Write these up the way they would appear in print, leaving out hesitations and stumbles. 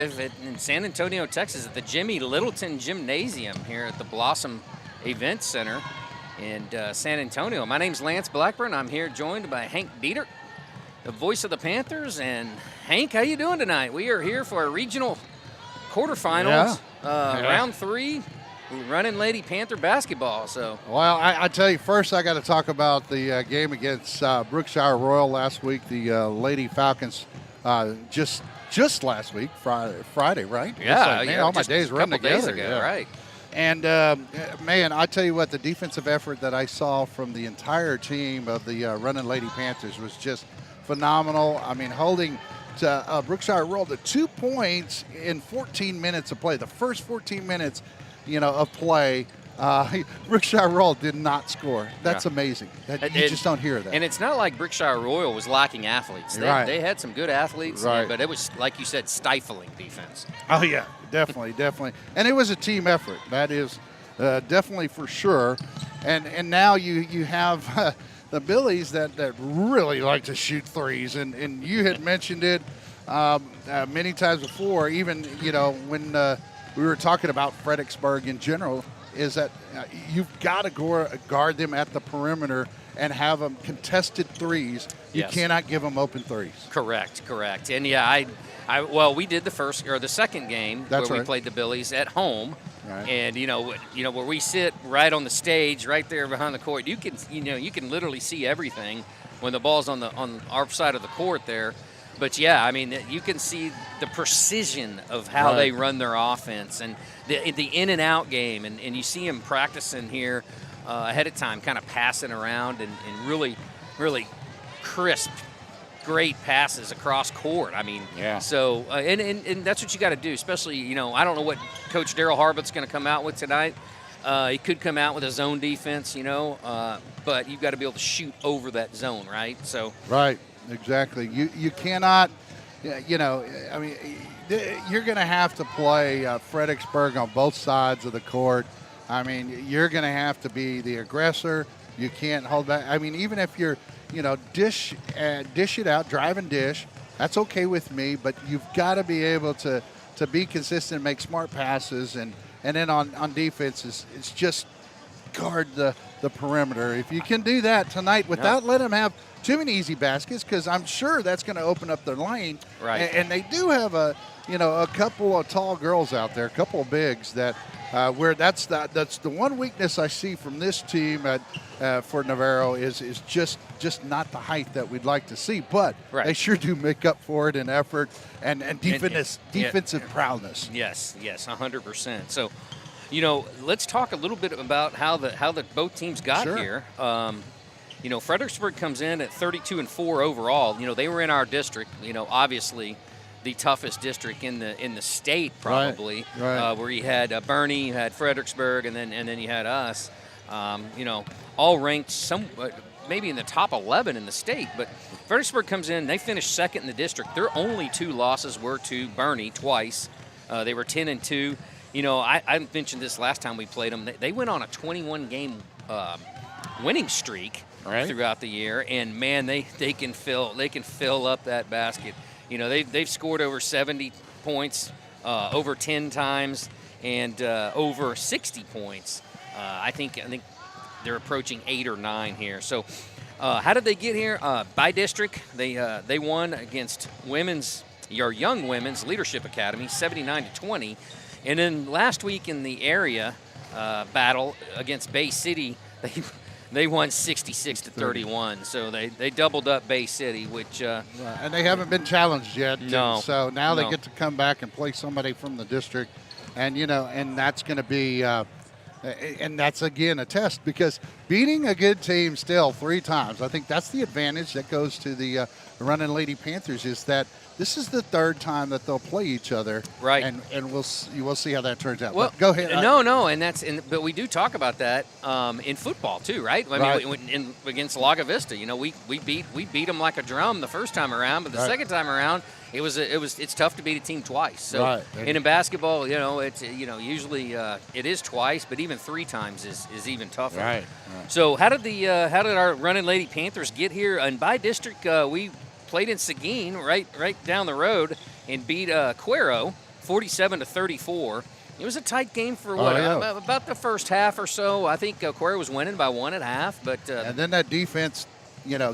in San Antonio, Texas, at the Jimmy Littleton Gymnasium here at the Blossom Event Center in San Antonio. My name's Lance Blackburn. I'm here joined by Hank Dieter, the voice of the Panthers. And Hank, how you doing tonight? We are here for our regional quarterfinals, round 3, Runnin Lady Panther basketball. So, well, I tell you, first I got to talk about the game against Brookshire Royal last week. The Lady Falcons just last week, Friday, right? Yeah, like, man, all my days run together. Days ago, right? And man, I tell you what, the defensive effort that I saw from the entire team of the Runnin Lady Panthers was just phenomenal. I mean, holding to Brookshire Royal to 2 points in 14 minutes of play. The first 14 minutes, of play. Brookshire Royal did not score. That's amazing. You just don't hear that. And it's not like Brookshire Royal was lacking athletes. They had some good athletes, but it was, like you said, stifling defense. Oh, yeah, definitely. And it was a team effort. That is definitely for sure. And now you have the Billies that really like to shoot threes. And you had mentioned it many times before, even, when we were talking about Fredericksburg in general, is that you've got to guard them at the perimeter and have them contested threes. You cannot give them open threes. Correct. And well, we did the second game where we played the Billies at home, and where we sit right on the stage, right there behind the court. You can literally see everything when the ball's on our side of the court there. But, you can see the precision of how they run their offense and the in and out game. And you see them practicing here ahead of time, kind of passing around and really, really crisp, great passes across court. So, and that's what you got to do, especially, I don't know what Coach Darryl Harbutt's going to come out with tonight. He could come out with a zone defense, but you've got to be able to shoot over that zone, right? So. Right. Exactly. You cannot, you're going to have to play Fredericksburg on both sides of the court. You're going to have to be the aggressor. You can't hold back. Even if you're, dish it out, drive and dish, that's okay with me. But you've got to be able to be consistent, make smart passes, and then on defense, it's just guard the perimeter. If you can do that tonight without letting them have too many easy baskets, because I'm sure that's going to open up their lane. Right. And they do have a couple of tall girls out there, a couple of bigs that where that's the one weakness I see from this team for Navarro is just not the height that we'd like to see, but they sure do make up for it in effort and defensive prowess. Yes, 100%. So, let's talk a little bit about how the both teams got here. Fredericksburg comes in at 32-4 overall. They were in our district. Obviously, the toughest district in the state, probably. Right. Where you had Bernie, you had Fredericksburg, and then you had us. All ranked maybe in the top 11 in the state. But Fredericksburg comes in. They finished second in the district. Their only 2 losses were to Bernie twice. They were 10-2. I mentioned this last time we played them. They went on a 21-game winning streak throughout the year, and man, they can fill up that basket. They've scored over 70 points over 10 times and over 60 points. I think they're approaching 8 or 9 here. So, how did they get here? By district, they won against Young Women's Leadership Academy, 79-20. And then last week in the area battle against Bay City, they won 66-31. So they doubled up Bay City, which and they haven't been challenged yet. No. So now they get to come back and play somebody from the district, and and that's going to be and that's again a test, because beating a good team still 3 times, I think that's the advantage that goes to the Runnin Lady Panthers, is that this is the 3rd time that they'll play each other, right? And we'll see how that turns out. Well, but go ahead. But we do talk about that in football too, right? Against Laga Vista, we beat them like a drum the first time around, but the second time around, it's tough to beat a team twice. So, and in basketball, it's usually it is twice, but even 3 times is even tougher. Right. So how did our Runnin Lady Panthers get here? And by district, we played in Seguin, right down the road, and beat Cuero 47-34. It was a tight game for about the first half or so. I think Aquaria was winning by 1 at half, but and then that defense,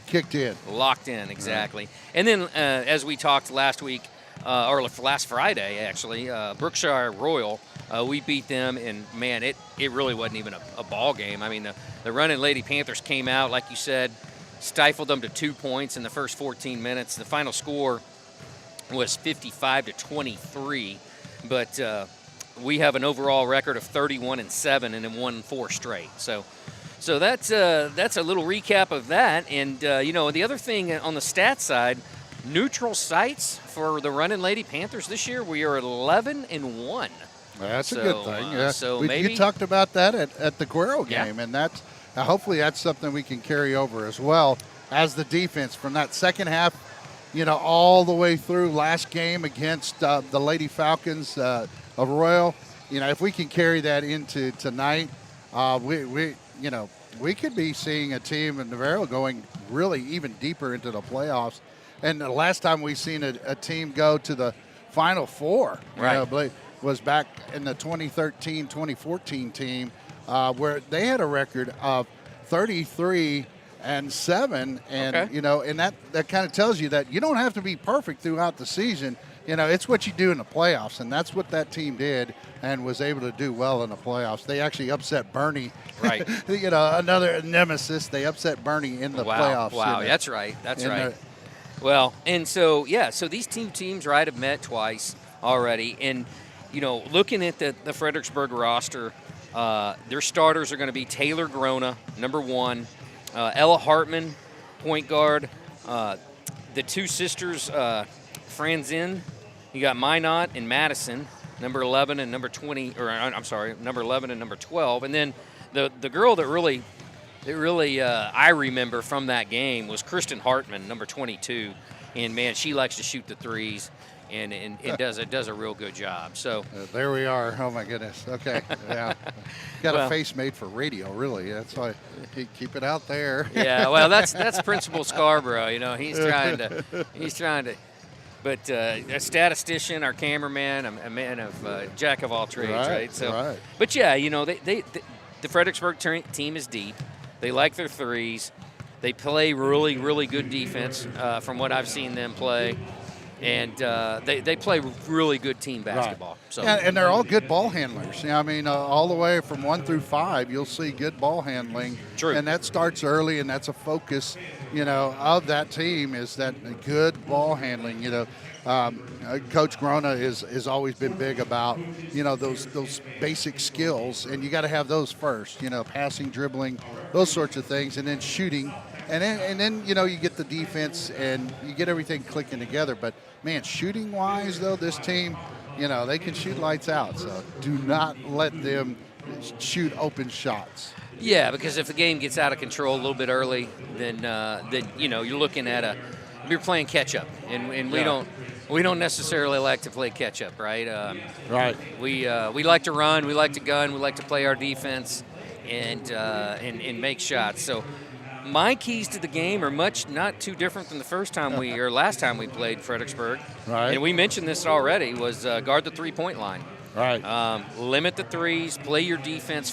kicked in, locked in exactly. Right. And then as we talked last week, or last Friday actually, Brookshire Royal, we beat them, and man, it really wasn't even a ball game. I mean, the Runnin Lady Panthers came out, like you said, stifled them to 2 points in the first 14 minutes. The final score was 55-23, but we have an overall record of 31-7 and then won 4 straight. So that's a little recap of that. And the other thing on the stat side, neutral sites for the Runnin Lady Panthers this year, we are 11-1. That's a good thing. Yeah. So you talked about that at the Cuero game, and that's hopefully that's something we can carry over as well as the defense from that second half, all the way through last game against the Lady Falcons of Royal. If we can carry that into tonight, we could be seeing a team in Navarro going really even deeper into the playoffs. And the last time we seen a team go to the Final Four, was back in the 2013-2014 team, where they had a record of 33-7, and and that kind of tells you that you don't have to be perfect throughout the season. It's what you do in the playoffs, and that's what that team did and was able to do well in the playoffs. They actually upset Bernie, right? Another nemesis. They upset Bernie in the playoffs. Wow, that's right. That's right. Well, and so these two teams, have met twice already, and looking at the Fredericksburg roster, their starters are going to be Taylor Grona, number 1, Ella Hartman, point guard, the two sisters, Franzin, you got Minot and Madison, number 11 and number 20, number 11 and number 12, and then the girl that really I remember from that game was Kristen Hartman, number 22, and man, she likes to shoot the threes. And does a real good job. So there we are. Oh my goodness. Okay. Yeah. Got a face made for radio. Really. That's why keep it out there. Yeah. Well, that's Principal Scarborough. He's trying to. But a statistician, our cameraman, a man of jack of all trades, right? So. Right. But yeah, the Fredericksburg team is deep. They like their threes. They play really, really good defense from what I've seen them play. And they play really good team basketball. Right. So and they're all good ball handlers. All the way from 1 through 5, you'll see good ball handling. True. And that starts early, and that's a focus, of that team is that good ball handling. Coach Grona has always been big about, those basic skills, and you got to have those first. Passing, dribbling, those sorts of things, and then shooting. And then you get the defense and you get everything clicking together. But, man, shooting-wise, though, this team, they can shoot lights out. So do not let them shoot open shots. Yeah, because if the game gets out of control a little bit early, then you're looking at you're playing catch-up. And we don't necessarily like to play catch-up, right? Right. We like to run, we like to gun, we like to play our defense and make shots. So my keys to the game are not too different than the last time we played Fredericksburg. Right. And we mentioned this already, was guard the three-point line. Right. Limit the threes, play your defense.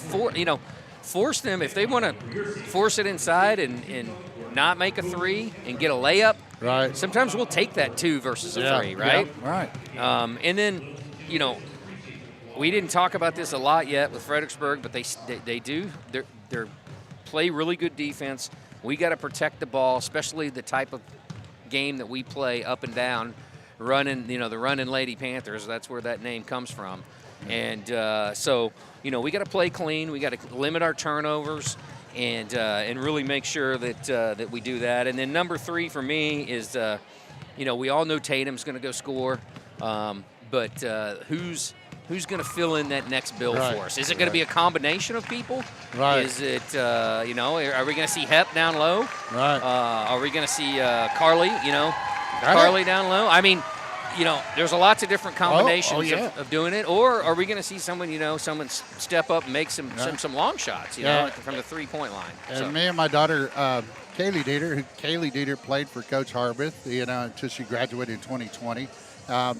Force them, if they want to force it inside and not make a three and get a layup. Right. Sometimes we'll take that 2 versus a 3, right? Yeah, right. And then, we didn't talk about this a lot yet with Fredericksburg, but they do. They're play really good defense. We got to protect the ball, especially the type of game that we play up and down, running. The Runnin Lady Panthers. That's where that name comes from. And so we got to play clean. We got to limit our turnovers and really make sure that we do that. And then number 3 for me is we all know Tatum's going to go score, but who's going to fill in that next bill for us? Is it going to be a combination of people? Right. Is it, are we going to see Hep down low? Right. Are we going to see Carly, Carly down low? I mean, there's a lots of different combinations of doing it. Or are we going to see someone step up and make some long shots, from the three-point line? And me and my daughter, Kaylee Dieter played for Coach Harbeth, until she graduated in 2020.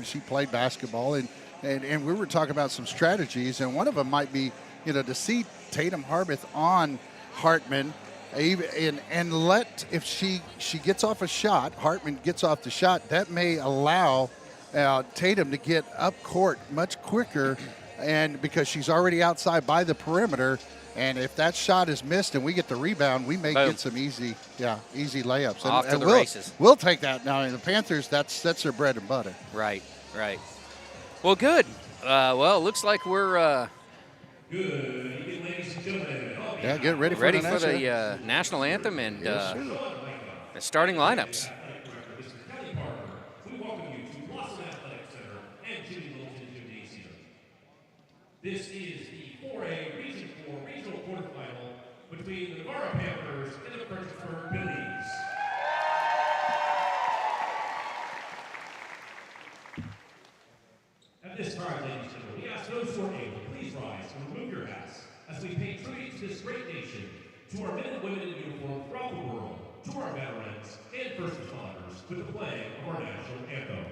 She played basketball, and and we were talking about some strategies, and one of them might be, to see Tatum Harbeth on Hartman, and let, if she gets off a shot, Hartman gets off the shot, that may allow Tatum to get up court much quicker, and because she's already outside by the perimeter. And if that shot is missed and we get the rebound, we may get some easy layups. Off to the races. We'll take that. Now, the Panthers, that's their bread and butter. Right. Well, good. Well, it looks like we're Good evening, ladies and gentlemen. Get ready for the national anthem and the starting lineups. We welcome you to Blossom Athletic Center and Jimmy Littleton Gymnasium. This is the 4A Region 4 regional quarterfinal between the Navarro Panthers and the Fredericksburg Billies. At this time, ladies and gentlemen, we ask those who are able, please rise and remove your hats as we pay tribute to this great nation, to our men and women in uniform throughout the world, to our veterans and first responders, with the playing of our national anthem.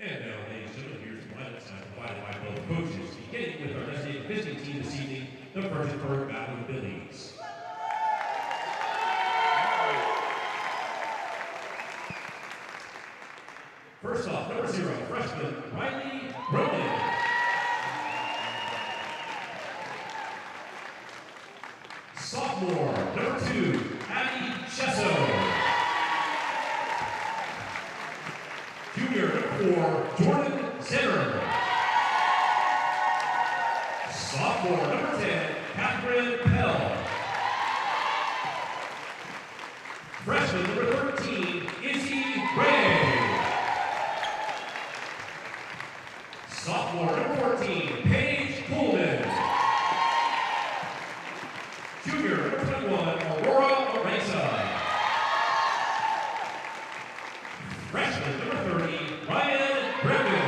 And now, ladies and gentlemen, here's the lineup time provided by both coaches, beginning with our designated visiting team this evening, the Fredericksburg Battling Billies. First off, number 0, freshman Runnin. Sophomore, number 2, Abby Chesso. Junior, number 4, Jordan Zimmer. Sophomore, number 10, Catherine Pell. Freshman, number 13, Izzy Ray. Sophomore, number 14, Paige Coleman. Junior, number 21, Aurora Areza. Freshman, number 30, Ryan Brennan.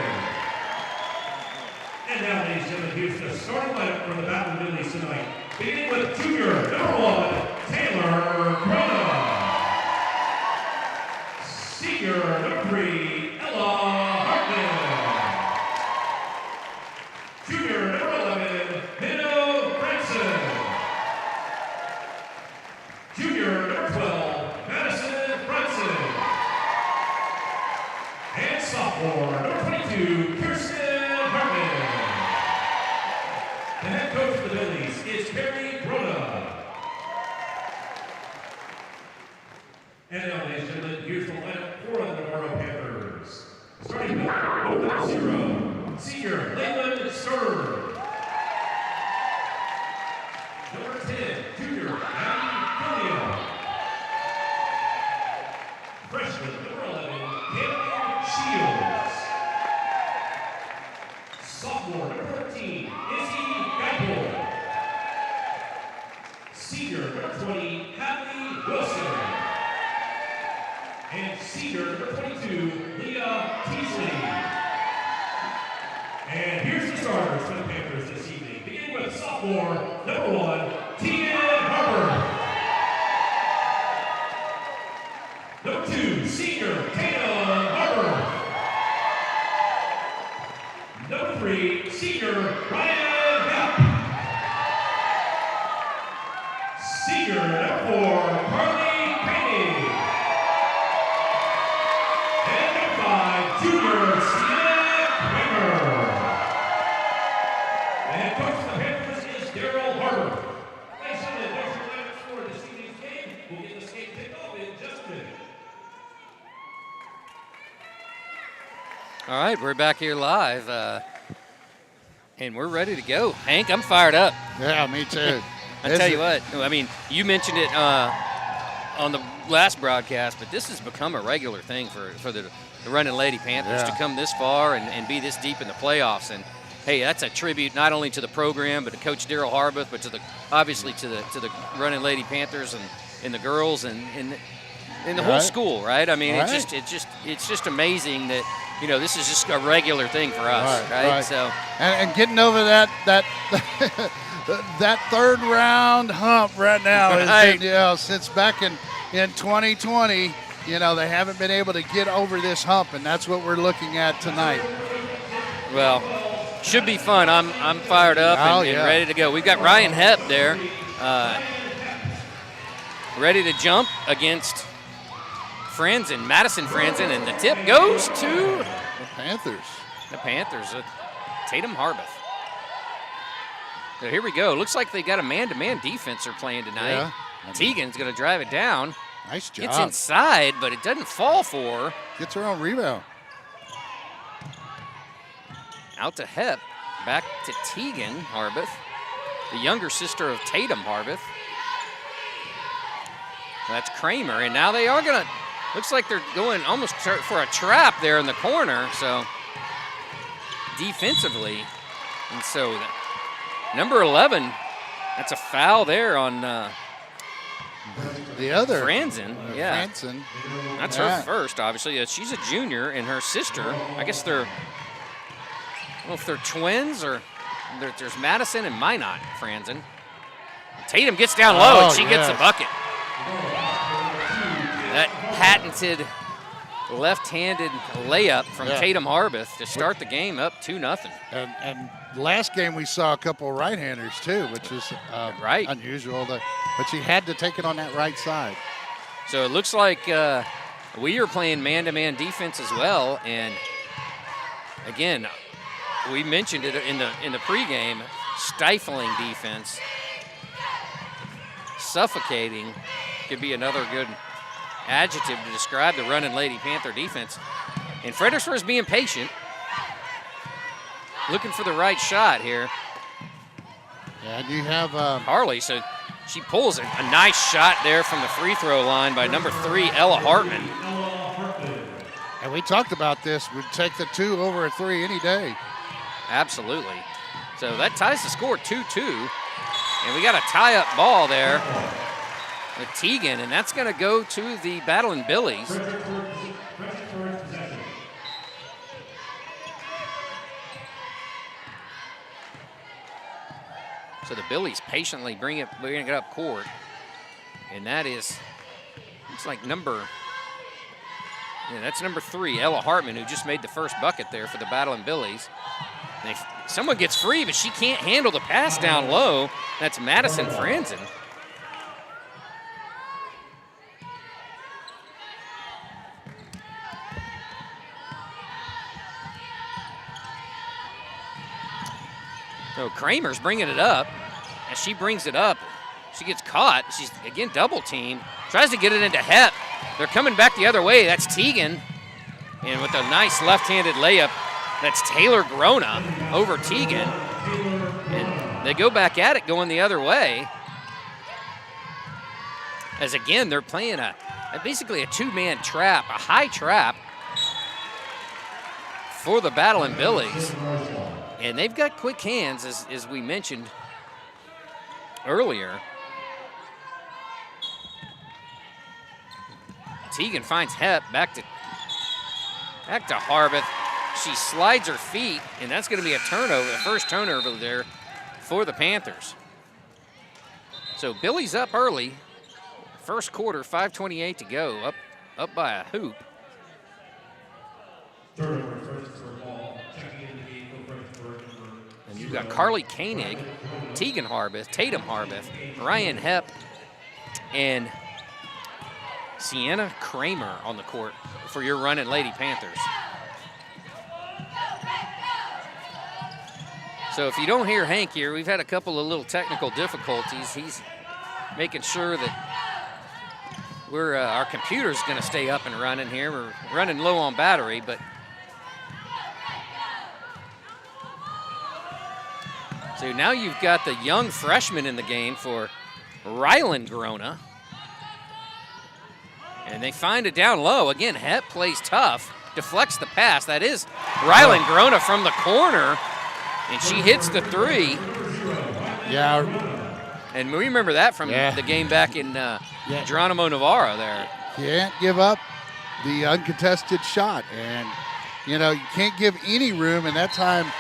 And now, ladies and gentlemen, here's the starting lineup for the Battle Billies tonight. Beginning with junior, number 1, Taylor Corona. Senior, number 3, Ella Hartman. Junior, number 11, Minnow Branson. Junior, number 12, Madison Brunson. And sophomore, number 22, Kirsten Hartman. The head coach of the Billies is Perry Brona. And now, ladies and gentlemen, here's the lineup for the Navarro Panthers. Starting with number 0, senior Leyland Sturr. Number 10, junior Abby Gilliam. Freshman, number 11, Cameron Shields. Sophomore, number 13, Izzy Gapel. Senior, number 20, Hadley Wilson. And senior, sophomore, number 1, Tegan Harper. Number 2, senior, Tatum Harper. Number 3, senior, Ryan Hepp. Senior, number 4, Carly Pregame. And number 5, junior, Sienna Kramer. And coach of the Panthers is Daryl Harper. Thanks for the lineups for this evening's game. We'll get this game kicked off in just a minute. All right, we're back here live, and we're ready to go. Hank, I'm fired up. Yeah, me too. I tell you what, I mean, you mentioned it on the last broadcast, but this has become a regular thing for the Runnin Lady Panthers to come this far and be this deep in the playoffs. And hey, that's a tribute not only to the program, but to Coach Daryl Harbath, but obviously to the Runnin Lady Panthers and the girls and the whole school, right? I mean, it's just amazing that this is just a regular thing for us, right? So and getting over that that third round hump right now is since back in 2020, they haven't been able to get over this hump, and that's what we're looking at tonight. Well, should be fun. I'm fired up and ready to go. We've got Ryan Hepp there, ready to jump against Madison Franzen, and the tip goes to the Panthers. The Panthers, Tatum Harbath. So here we go. Looks like they got a man-to-man defense they're playing tonight. Yeah. Tegan's going to drive it down. Nice job. Gets inside, but it doesn't fall for her. Gets her own rebound. Out to Hepp. Back to Tegan Harbath, the younger sister of Tatum Harbath. That's Kramer, and now they are going to, looks like they're going almost for a trap there in the corner, so defensively. And so number 11, that's a foul there on the other Franzen. Yeah. Franzen. That's her first, obviously. She's a junior, and her sister, I guess I don't know if they're twins or there's Madison and Minot Franzen. Tatum gets down low, and she gets the bucket. That patented left-handed layup from Tatum Harbath to start the game up 2-0. And last game we saw a couple of right-handers too, which is unusual. But she had to take it on that right side. So it looks like we are playing man-to-man defense as well. And again, we mentioned it in the pregame, stifling defense, suffocating could be another good adjective to describe the Runnin Lady Panther defense. And Fredericksburg is being patient, looking for the right shot here. And you have Harley, so she pulls a nice shot there from the free throw line by number 3, Ella Hartman. And we talked about this. We'd take the 2 over a 3 any day. Absolutely. So that ties the score 2-2. And we got a tie-up ball there with Tegan, and that's going to go to the Battling Billies. So the Billies patiently bring it up court, and that is, looks like that's number 3, Ella Hartman, who just made the first bucket there for the Battling Billies. Someone gets free, but she can't handle the pass down low. That's Madison Franzen. So Kramer's bringing it up. As she brings it up, she gets caught. She's, again, double teamed. Tries to get it into Hepp. They're coming back the other way. That's Tegan. And with a nice left-handed layup, that's Taylor Grona over Tegan. And they go back at it going the other way. As, again, they're playing basically a two-man trap, a high trap for the Battling Billies. And they've got quick hands, as we mentioned earlier. Tegan finds Hepp back to Harbath. She slides her feet, and that's going to be a turnover, the first turnover there for the Panthers. So Billies up early. First quarter, 5:28 to go. Up by a hoop. And you've got Carly Koenig, Tegan Harbeth, Tatum Harbeth, Ryan Hepp, and Sienna Kramer on the court for your Runnin' Lady Panthers. So if you don't hear Hank here, we've had a couple of little technical difficulties. He's making sure that our computer's going to stay up and running here. We're running low on battery, but so now you've got the young freshman in the game for Ryland Grona. And they find it down low. Again, Hepp plays tough, deflects the pass. That is Ryland Grona from the corner, and she hits the three. Yeah. And we remember that from the game back in Geronimo Navarro there. Can't give up the uncontested shot. And, you can't give any room. And that time,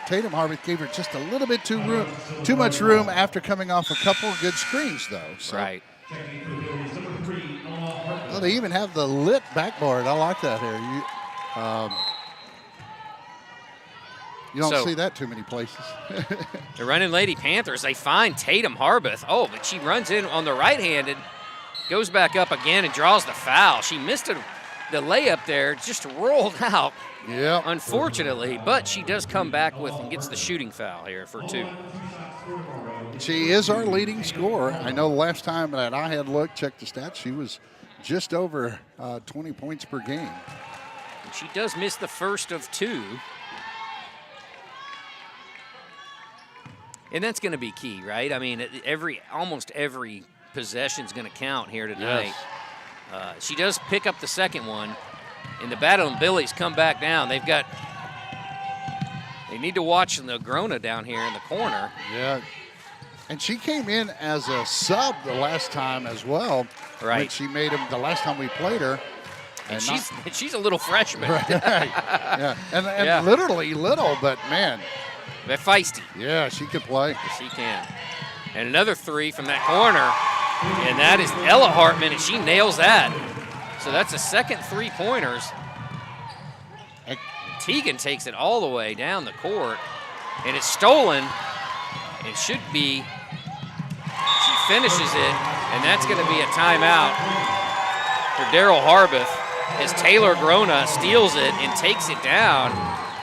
Tatum Harbeth gave her just a little bit too much room after coming off a couple of good screens, though. So. Right. Well, they even have the lit backboard. I like that here. You don't see that too many places. The Runnin' Lady Panthers, they find Tatum Harbeth. Oh, but she runs in on the right-handed, goes back up again and draws the foul. She missed the layup there, just rolled out. Yeah. Unfortunately, but she does come back and gets the shooting foul here for 2. She is our leading scorer. I know the last time that I had checked the stats, she was just over 20 points per game. And she does miss the first of 2. And that's going to be key, right? I mean, almost every possession is going to count here tonight. Yes. She does pick up the second one, and the Battle and Billies come back down. They need to watch the Grona down here in the corner. Yeah. And she came in as a sub the last time as well. Right. When she made him the last time we played her. And she's a little freshman. Right. Yeah. And literally little, but man. They're feisty. Yeah, she can play. She can. And another 3 from that corner. And that is Ella Hartman, and she nails that. So that's a second 3-pointers. Tegan takes it all the way down the court, and it's stolen. It should be. She finishes it, and that's going to be a timeout for Daryl Harbeth as Taylor Grona steals it and takes it down,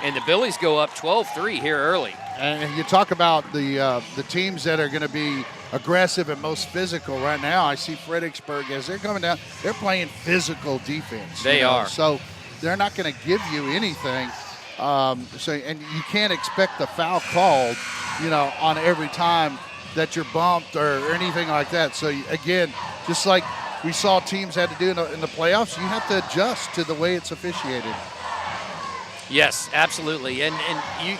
and the Billies go up 12-3 here early. And you talk about the teams that are going to be aggressive and most physical right now. I see Fredericksburg as they're coming down. They're playing physical defense. They are. So they're not going to give you anything. And you can't expect the foul called, on every time that you're bumped or anything like that. So again, just like we saw teams had to do in the playoffs, you have to adjust to the way it's officiated. Yes, absolutely, and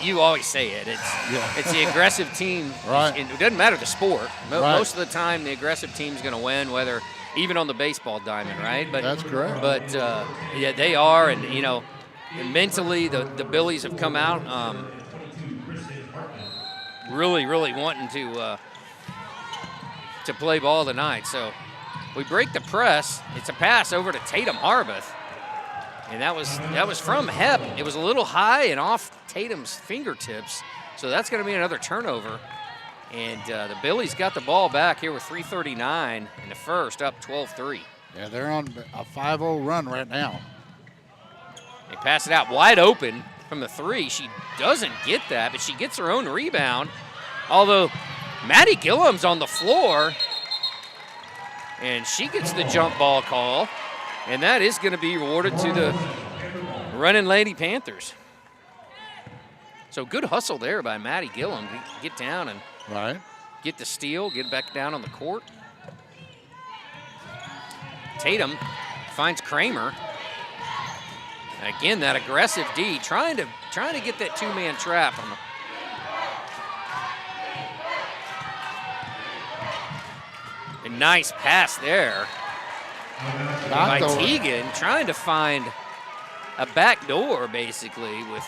you always say it. It's the aggressive team. Right. It doesn't matter the sport. Right. Most of the time, the aggressive team's going to win, whether even on the baseball diamond, right? But that's correct. But they are, and mentally, the Billies have come out really, really wanting to play ball tonight. So we break the press. It's a pass over to Tatum Harbeth. And that was from Hepp. It was a little high and off Tatum's fingertips. So that's going to be another turnover. And the Billies got the ball back here with 3:39 in the first, up 12-3. Yeah, they're on a 5-0 run right now. They pass it out wide open from the 3. She doesn't get that, but she gets her own rebound. Although Maddie Gillum's on the floor, and she gets the jump ball call. And that is going to be rewarded to the Runnin' Lady Panthers. So good hustle there by Maddie Gillum to get down and get the steal, get back down on the court. Tatum finds Kramer. Again, that aggressive D, trying to get that two-man trap on the. A nice pass there. By Tegan, trying to find a back door, basically, with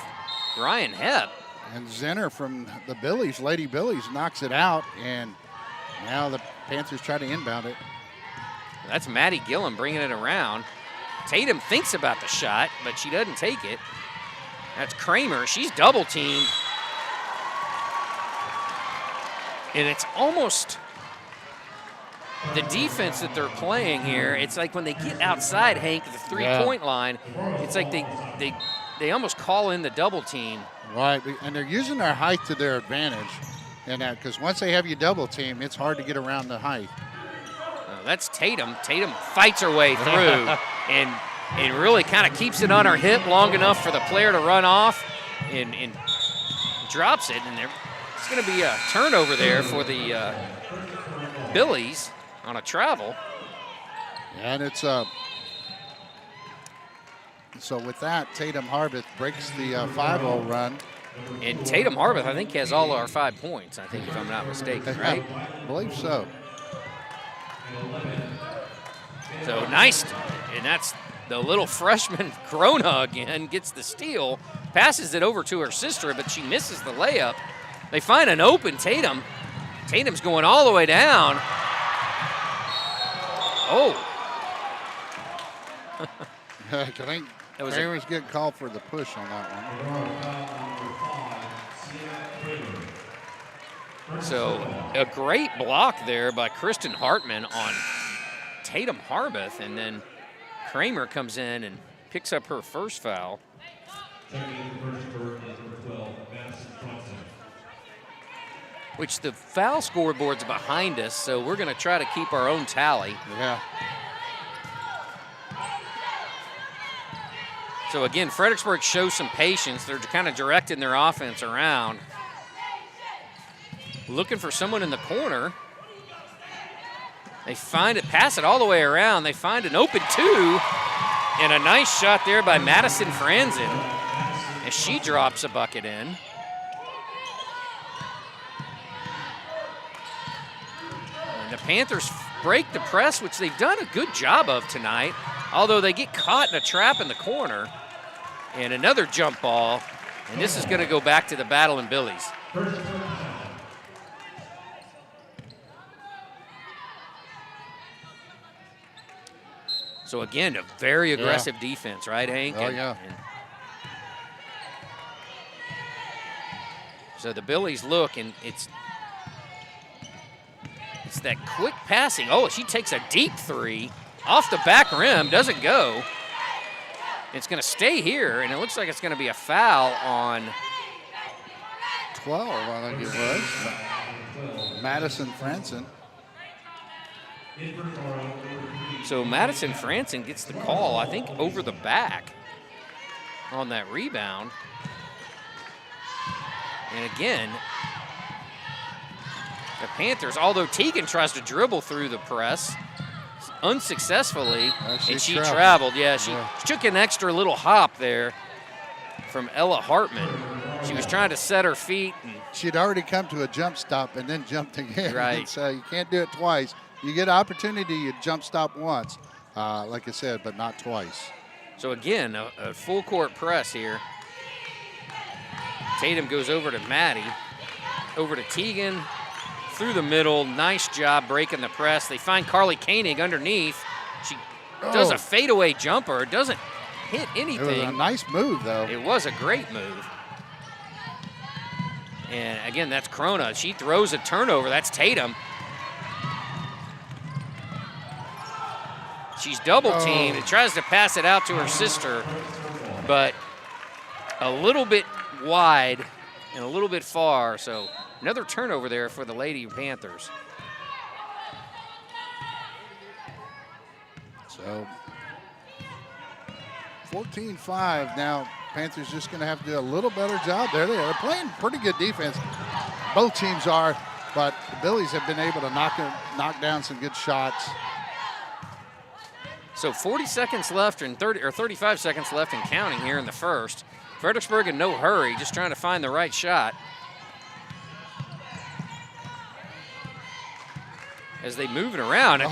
Ryan Hepp. And Zinner from the Billies, Lady Billies, knocks it out, and now the Panthers try to inbound it. That's Maddie Gillum bringing it around. Tatum thinks about the shot, but she doesn't take it. That's Kramer. She's double teamed. And it's almost the defense that they're playing here. It's like when they get outside, Hank, the three-point line, it's like they almost call in the double team. Right, and they're using their height to their advantage. And because once they have you double team, it's hard to get around the height. That's Tatum. Tatum fights her way through and really kind of keeps it on her hip long enough for the player to run off and drops it. And it's going to be a turnover there for the Billies on a travel. And it's so with that, Tatum Harbeth breaks the 5-0 run. And Tatum Harbeth, I think, has all our 5 points, I think, if I'm not mistaken, right? I believe so. So nice, and that's the little freshman Corona again, gets the steal, passes it over to her sister, but she misses the layup. They find an open Tatum. Tatum's going all the way down. Oh. I think Kramer's getting called for the push on that one. So a great block there by Kristen Hartman on Tatum Harbeth, and then Kramer comes in and picks up her first foul. Which the foul scoreboard's behind us, so we're going to try to keep our own tally. Yeah. So again, Fredericksburg shows some patience. They're kind of directing their offense around. Looking for someone in the corner. They find it, pass it all the way around. They find an open two, and a nice shot there by Madison Franzen as she drops a bucket in. And the Panthers break the press, which they've done a good job of tonight, although they get caught in a trap in the corner. And another jump ball, and this is going to go back to the battle in Billies. So again, a very aggressive defense, right, Hank? Oh, yeah. So the Billies look, and it's that quick passing. Oh, she takes a deep three off the back rim, doesn't go. It's going to stay here, and it looks like it's going to be a foul on 12, I think it was. Madison Franzen. So Madison Franzen gets the call, I think, over the back on that rebound. And again, the Panthers, although Teagan tries to dribble through the press unsuccessfully, and she traveled. Yeah, she took an extra little hop there from Ella Hartman. She was trying to set her feet. And she'd already come to a jump stop and then jumped again. Right. So you can't do it twice. You get an opportunity, you jump stop once, like I said, but not twice. So again, a full court press here. Tatum goes over to Maddie, over to Teagan, through the middle. Nice job breaking the press. They find Carly Koenig underneath. She does a fadeaway jumper. It doesn't hit anything. It was a nice move, though. It was a great move. And again, that's Krona. She throws a turnover. That's Tatum. She's double teamed and tries to pass it out to her sister, but a little bit wide and a little bit far. So another turnover there for the Lady Panthers. So 14-5 now. Panthers just going to have to do a little better job there. They're playing pretty good defense. Both teams are, but the Billies have been able to knock down some good shots. So 40 seconds left and 35 seconds left and counting here in the first. Fredericksburg in no hurry, just trying to find the right shot. As they move it around, and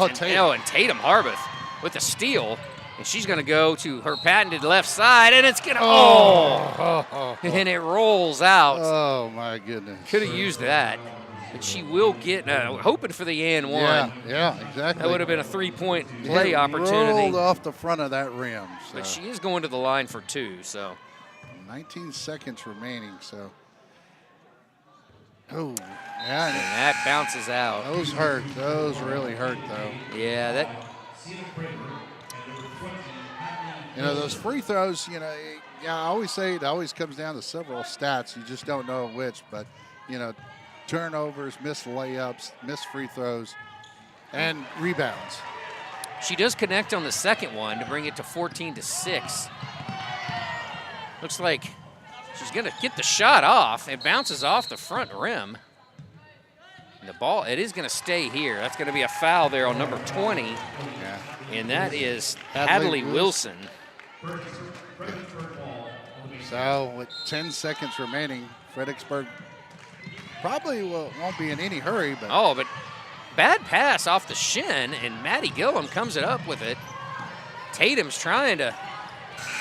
Tatum Harbeth with a steal. And she's going to go to her patented left side, and it's going to, and it rolls out. Oh, my goodness. Could have used that. But she will get, hoping for the and one. Yeah, exactly. That would have been a 3-point play opportunity. Rolled off the front of that rim. So. But she is going to the line for 2, so. 19 seconds remaining, so. Oh, yeah. And that bounces out. Those hurt. Those really hurt, though. Yeah, that. You know, those free throws, you know, I always say it always comes down to several stats. You just don't know which, but, you know, turnovers, missed layups, missed free throws, and rebounds. She does connect on the second one to bring it to 14-6. Looks like she's going to get the shot off. It bounces off the front rim. And the ball, it is going to stay here. That's going to be a foul there on number 20. Yeah. And that is Hadley Wilson. So with 10 seconds remaining, Fredericksburg probably won't be in any hurry. But but bad pass off the shin, and Maddie Gillum comes it up with it. Tatum's trying to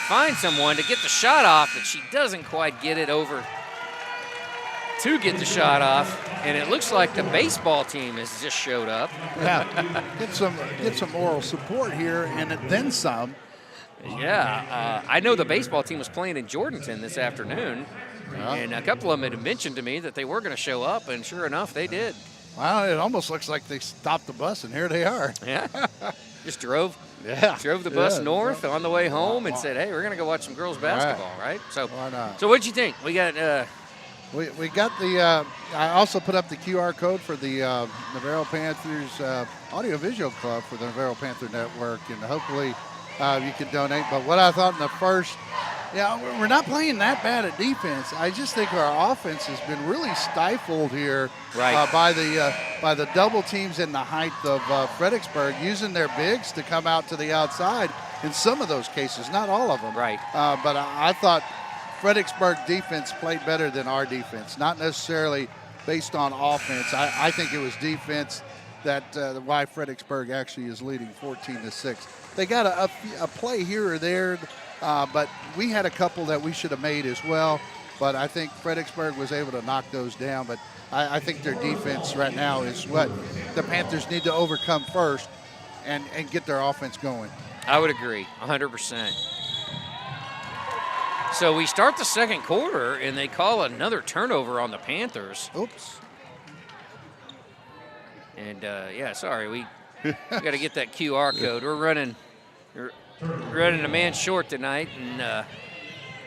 find someone to get the shot off, but she doesn't quite get it over to get the shot off. And it looks like the baseball team has just showed up. Yeah, get some moral support here, and then some. Yeah, I know the baseball team was playing in Jordanton this afternoon, and a couple of them had mentioned to me that they were going to show up, and sure enough, they did. Well, it almost looks like they stopped the bus, and here they are. Yeah, just drove the bus north on the way home and said, hey, we're going to go watch some girls basketball, right? So, why not? So what'd you think? We got we got the I also put up the QR code for the Navarro Panthers audiovisual club for the Navarro Panther Network, and hopefully you can donate. But what I thought in the first, we're not playing that bad at defense. I just think our offense has been really stifled here by the double teams in the height of Fredericksburg, using their bigs to come out to the outside in some of those cases, not all of them. Right. But I thought Fredericksburg defense played better than our defense, not necessarily based on offense. I think it was defense that why Fredericksburg actually is leading 14-6. They got a play here or there, but we had a couple that we should have made as well. But I think Fredericksburg was able to knock those down. But I think their defense right now is what the Panthers need to overcome first and get their offense going. I would agree, 100%. So we start the second quarter, and they call another turnover on the Panthers. Oops. And, sorry, we got to get that QR code. We're running a man short tonight, and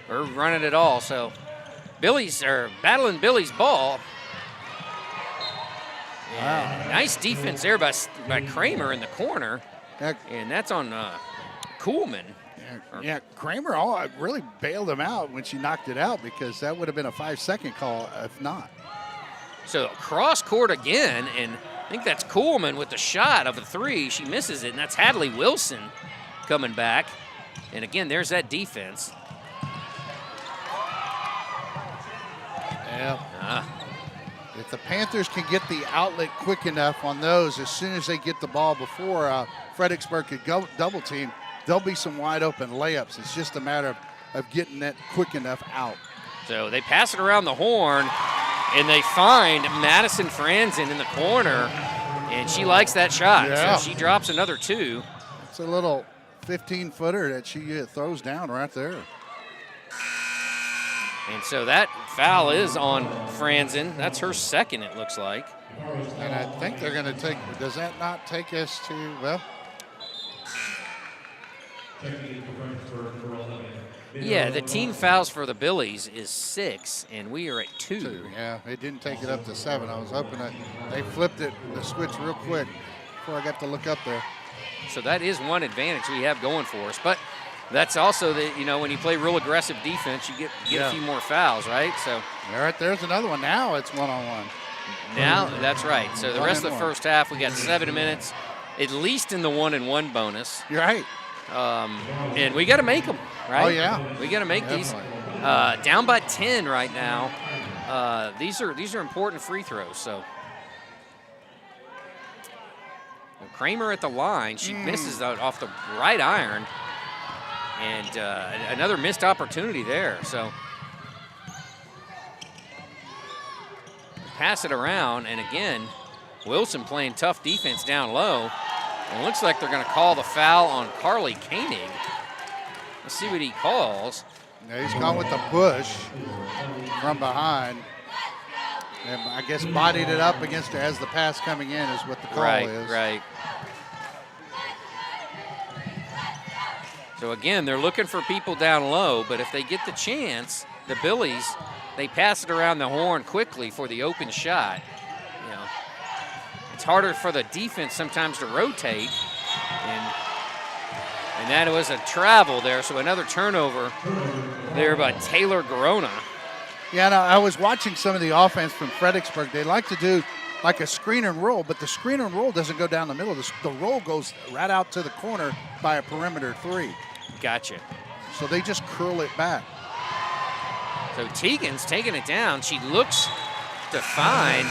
we're running it all. So Billies are battling Billy's ball. Wow. Nice defense there by Kramer in the corner. And that's on Kuhlman. Yeah, Kramer really bailed him out when she knocked it out, because that would have been a 5-second call if not. So cross court again, and I think that's Kuhlman with the shot of a three. She misses it, and that's Hadley Wilson coming back. And again, there's that defense. Yeah. If the Panthers can get the outlet quick enough on those, as soon as they get the ball before Fredericksburg could go double team, there'll be some wide open layups. It's just a matter of getting that quick enough out. So they pass it around the horn, and they find Madison Franzen in the corner, and she likes that shot. Yeah. So she drops another two. It's a little 15-footer that she throws down right there. And so that foul is on Franzen. That's her second, it looks like. And I think they're going to take, does that not take us to, well? Yeah, the team fouls for the Billies is 6, and we are at 2. Yeah, it didn't take it up to 7. I was hoping that they flipped it, the switch real quick before I got to look up there. So that is one advantage we have going for us. But that's also that, when you play real aggressive defense, you get a few more fouls, right? So all right, there's another one. Now it's one-on-one. Now, that's right. So the rest of the first half, we got 7 minutes, at least in the 1-and-1 bonus. You're right. And we got to make them, right? Oh, yeah. We got to make these. Down by 10 right now. These are important free throws. So Kramer at the line. She misses out off the right iron. And another missed opportunity there. So pass it around, and again, Wilson playing tough defense down low. And it looks like they're going to call the foul on Carly Koenig. Let's see what he calls. Yeah, he's gone with the push from behind. And I guess bodied it up against her as the pass coming in is what the call is. Right. So again, they're looking for people down low, but if they get the chance, the Billies, they pass it around the horn quickly for the open shot. You know, it's harder for the defense sometimes to rotate, and that was a travel there. So another turnover there by Taylor Garona. Yeah, no, I was watching some of the offense from Fredericksburg. They like to do like a screen and roll, but the screen and roll doesn't go down the middle. The roll goes right out to the corner by a perimeter three. Gotcha. So they just curl it back. So Teagan's taking it down. She looks to find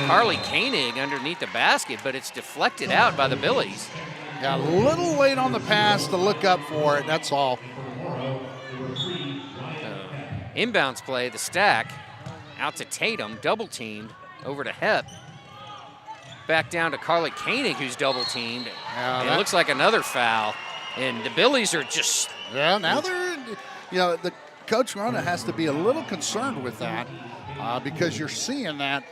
Carly Koenig underneath the basket, but it's deflected out by the Billies. Yeah, a little late on the pass to look up for it, that's all. Inbounds play, the stack, out to Tatum, double teamed, over to Hep. Back down to Carly Koenig, who's double teamed. And it looks like another foul. And the Billies are just... Yeah, now they're, the Coach Rona has to be a little concerned with that because you're seeing that,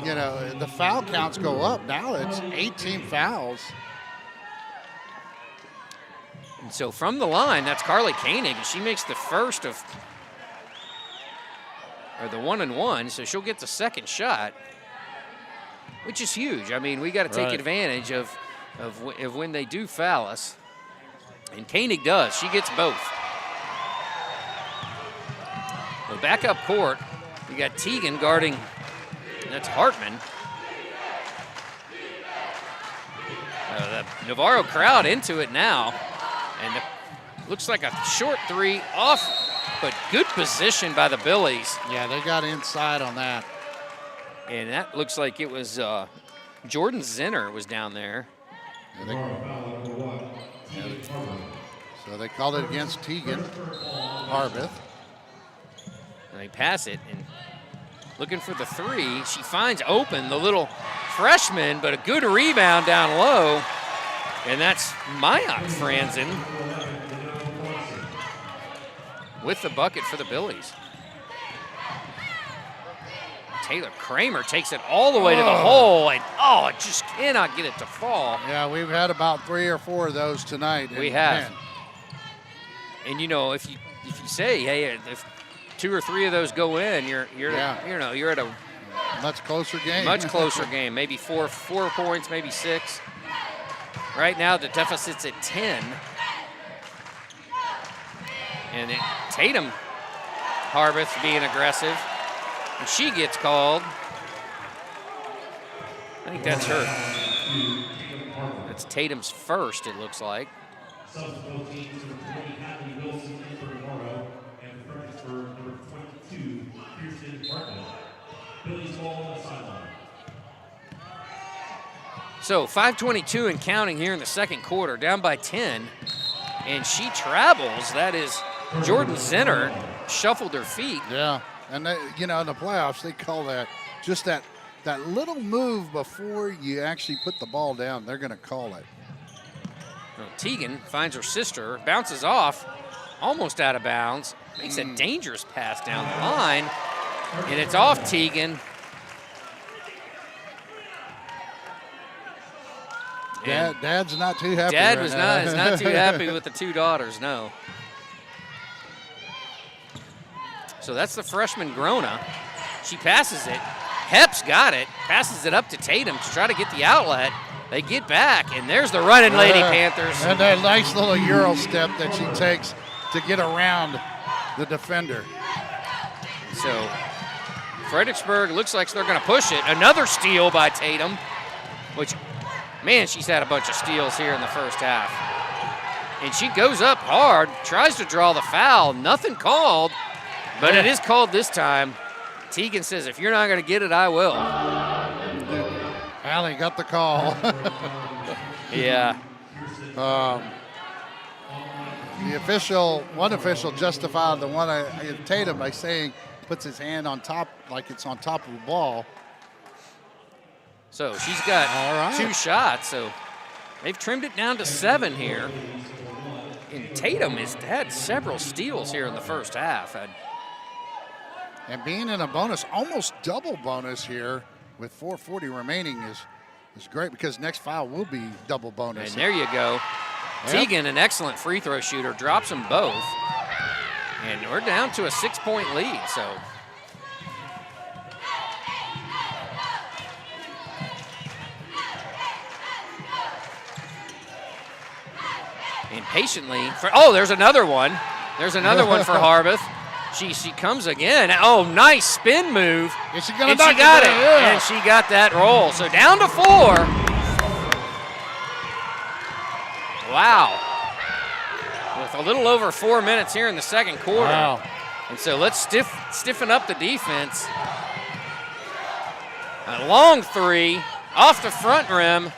the foul counts go up. Now it's 18 fouls. And so from the line, that's Carly Koenig, and she makes the first of, or the 1-and-1, so she'll get the second shot, which is huge. I mean, we got to take advantage of when they do foul us. And Koenig does. She gets both. So back up court, you got Teagan guarding, that's Hartman. The Navarro crowd into it now. And it looks like a short three off, but good position by the Billies. Yeah, they got inside on that. And that looks like it was Jordan Zinner was down there. So they called it against Teagan Harbeth. And they pass it, and looking for the three. She finds open the little freshman, but a good rebound down low. And that's Mayat Franzen with the bucket for the Billies. Taylor Kramer takes it all the way to the hole, and it just cannot get it to fall. Yeah, we've had about 3 or 4 of those tonight. We have. Man. And if you say, hey, if 2 or 3 of those go in, you're at a much closer game. Much closer game. Maybe 4 points, maybe 6. Right now the deficit's at 10. And Tatum Harbeth being aggressive. And she gets called. I think that's her. That's Tatum's first, it looks like. Subsequent teams number 20, Hadley Wilson and Navarro, and Fredericksburg number 22, Kirsten Bartlett. Billy's ball on the sideline. So 5:22 and counting here in the second quarter, down by 10. And she travels. That is Jordan Zinner shuffled her feet. Yeah, and they, in the playoffs, they call that just that little move before you actually put the ball down. They're going to call it. Well, Teagan finds her sister, bounces off, almost out of bounds, makes a dangerous pass down the line, and it's off Teagan. Dad's not too happy. Dad is not too happy with the 2 daughters, no. So that's the freshman Grona. She passes it. Hep's got it, passes it up to Tatum to try to get the outlet. They get back, and there's the Runnin Lady Panthers. And that nice little Euro step that she takes to get around the defender. So Fredericksburg looks like they're going to push it. Another steal by Tatum, which, man, she's had a bunch of steals here in the first half. And she goes up hard, tries to draw the foul. Nothing called, but it is called this time. Teagan says, if you're not going to get it, I will. Allie got the call. Yeah. one official justified the one Tatum by saying puts his hand on top like it's on top of the ball. So she's got 2 shots. So they've trimmed it down to 7 here. And Tatum has had several steals here in the first half. And being in a bonus, almost double bonus here with 4:40 remaining is great because next foul will be double bonus. And there you go. Yep. Teagan, an excellent free throw shooter, drops them both. And we're down to a 6-point lead, so. Impatiently, there's another one. There's another one for Harbath. She comes again. Oh, nice spin move. Is she and she got it. Yeah. And she got that roll. So down to 4. Wow. With a little over 4 minutes here in the second quarter. Wow. And so let's stiffen up the defense. A long 3 off the front rim.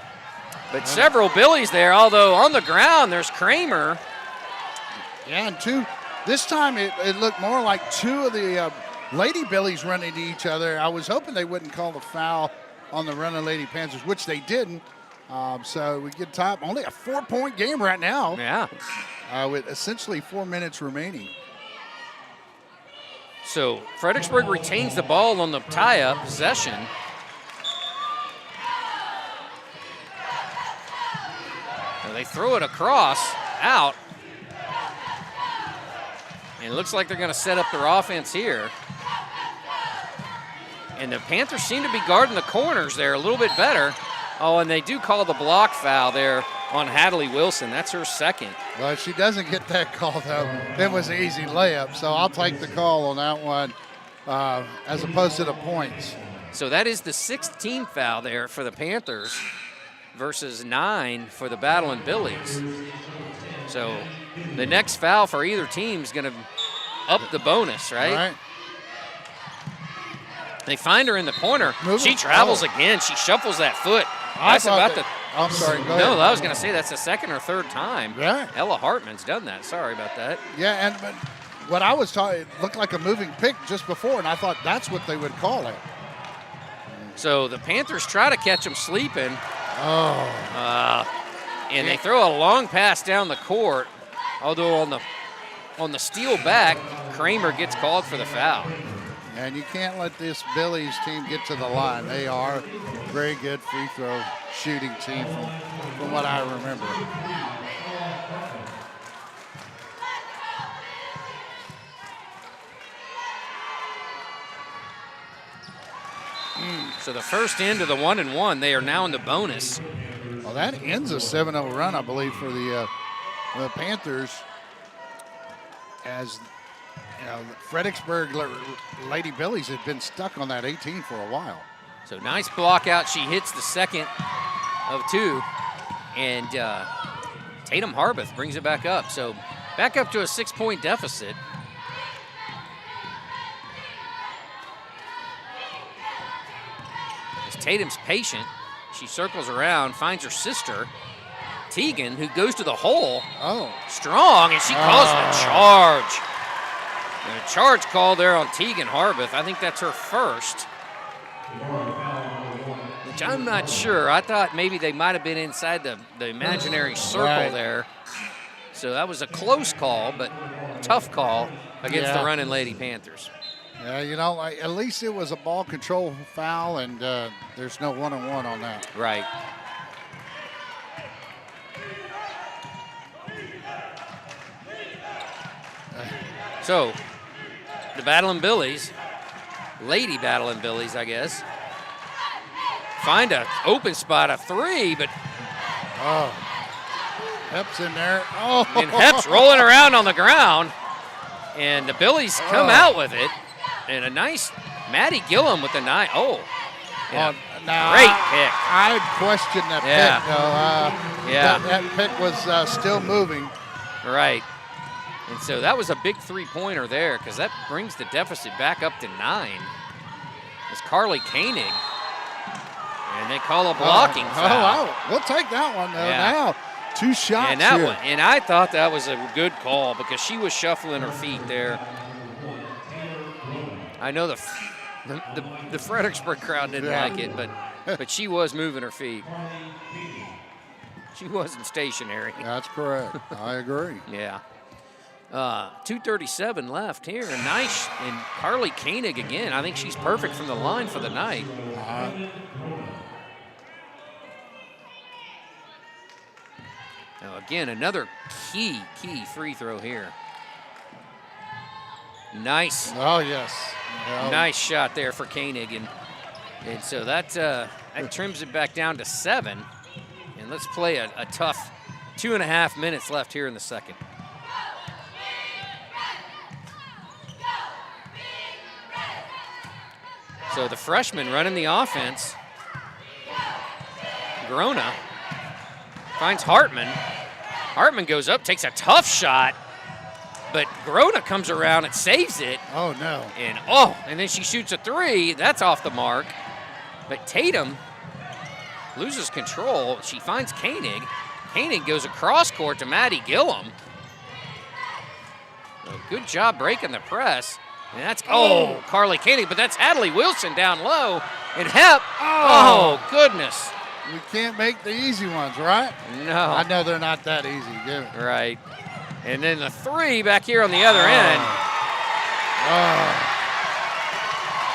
But several Billies there, although on the ground there's Kramer. Yeah, and 2. This time it looked more like 2 of the Lady Billies running into each other. I was hoping they wouldn't call the foul on the Runnin Lady Panthers, which they didn't. So we get top. Only a 4-point game right now. Yeah. With essentially 4 minutes remaining. So Fredericksburg retains the ball on the tie-up possession. And they throw it across, out. And it looks like they're going to set up their offense here. And the Panthers seem to be guarding the corners there a little bit better. Oh, and they do call the block foul there on Hadley Wilson. That's her second. Well, if she doesn't get that call, though, it was an easy layup. So I'll take the call on that one as opposed to the points. So that is the 16th foul there for the Panthers versus 9 for the Battling Billies. So the next foul for either team is going to up the bonus, right? They find her in the corner. She travels again. She shuffles that foot. I'm sorry. Go ahead. No, I was going to say that's the second or third time. Yeah. Ella Hartman's done that. Sorry about that. Yeah, but what I was taught, it looked like a moving pick just before, and I thought that's what they would call it. So the Panthers try to catch them sleeping. And they throw a long pass down the court. Although on the steal back, Kramer gets called for the foul. And you can't let this Billies team get to the line. They are a very good free throw shooting team from what I remember. So the first end of the 1-1, they are now in the bonus. Well, that ends a 7-0 run, I believe, for the Panthers. As you know, Fredericksburg Lady Billies had been stuck on that 18 for a while. So nice block out. She hits the second of 2. And Tatum Harbath brings it back up. So back up to a 6-point deficit. As Tatum's patient, she circles around, finds her sister, Teagan, who goes to the hole. Strong, and she calls the charge. And a charge call there on Teagan Harbath. I think that's her first, which I'm not sure. I thought maybe they might have been inside the imaginary circle there. So that was a close call, but tough call against the Runnin Lady Panthers. Yeah, you know, at least it was a ball control foul, and there's no 1-on-1 on that. Right. So the Battling Billies, Lady Battling Billies, I guess, find an open spot, a 3, but Hep's in there. And Hep's rolling around on the ground, and the Billies come out with it, and a nice Maddie Gillum with the 9. Great pick. I'd question that pick, though. That pick was still moving. Right. And so that was a big 3-pointer there, because that brings the deficit back up to 9. It's Carly Koenig. And they call a blocking foul. We'll take that one, though. Now, 2 shots And that here. one, and I thought that was a good call because she was shuffling her feet there. I know the Fredericksburg crowd didn't like it, but she was moving her feet. She wasn't stationary. That's correct. I agree. Yeah. 2:37 left here. Nice. And Carly Koenig again. I think she's perfect from the line for the night. Now, again, another key free throw here. Nice. Oh, yes. Yeah. Nice shot there for Koenig. And so that trims it back down to 7. And let's play a tough 2.5 minutes left here in the second. So the freshman running the offense, Grona, finds Hartman. Hartman goes up, takes a tough shot, but Grona comes around and saves it. Oh, no. And then she shoots a 3. That's off the mark. But Tatum loses control. She finds Koenig. Koenig goes across court to Maddie Gillum. So good job breaking the press. And that's, Carly Koenig, but that's Hadley Wilson down low. And Hep, goodness. We can't make the easy ones, right? No. I know they're not that easy. Give it. Right. And then the 3 back here on the other end.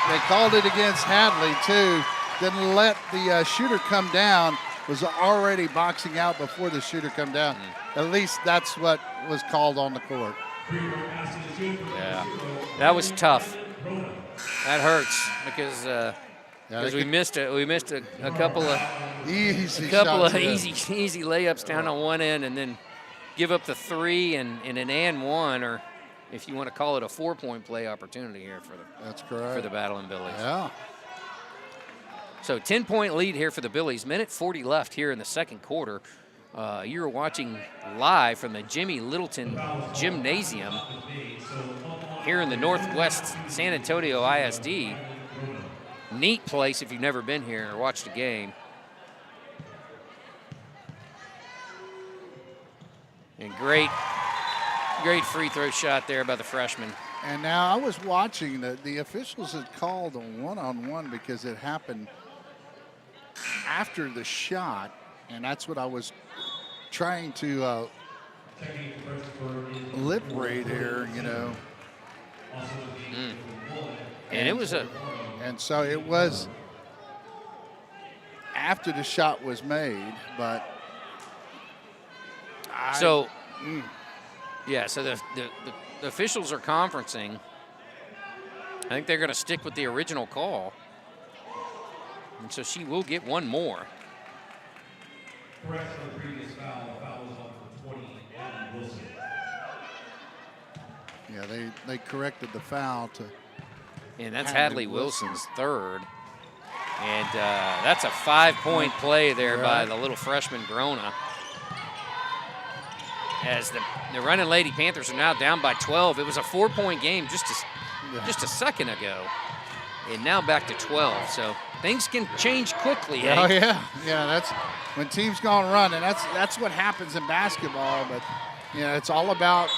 They called it against Hadley, too. Didn't let the shooter come down. Was already boxing out before the shooter come down. At least that's what was called on the court. Yeah, that was tough. That hurts because we missed a couple of easy easy layups down on one end, and then give up the 3 and an 1, or if you want to call it a 4-point play opportunity here for the Battle and Billies. Yeah. So 10-point lead here for the Billies. Minute 40 left here in the second quarter. You're watching live from the Jimmy Littleton Gymnasium here in the Northwest San Antonio ISD. Neat place if you've never been here or watched a game. And great free throw shot there by the freshman. And now I was watching the officials had called a one-on-one because it happened after the shot, and that's what I was trying to liberate here, you know. And it was and so it was after the shot was made, but so the officials are conferencing. I think they're going to stick with the original call. And so she will get one more. Correction on the previous foul. Foul was on for 20, Hadley Wilson. Yeah, they corrected the foul to. And that's Hadley Wilson's 3rd. And that's a 5-point play there by the little freshman Grona. As the Runnin Lady Panthers are now down by 12. It was a 4-point game just a second ago. And now back to 12. So things can change quickly. Oh, yeah. Yeah, that's when teams go on run, and that's what happens in basketball. But, you know, it's all about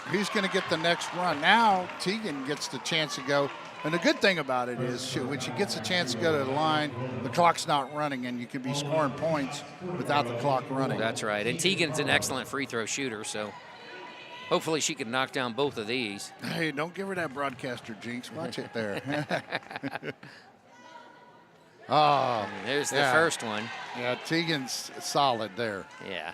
who's going to get the next run. Now Teagan gets the chance to go. And the good thing about it is when she gets a chance to go to the line, the clock's not running, and you can be scoring points without the clock running. That's right. And Teagan's an excellent free throw shooter, so hopefully she can knock down both of these. Hey, don't give her that broadcaster jinx. Watch it there. There's the first one. Yeah, Teagan's solid there. Yeah.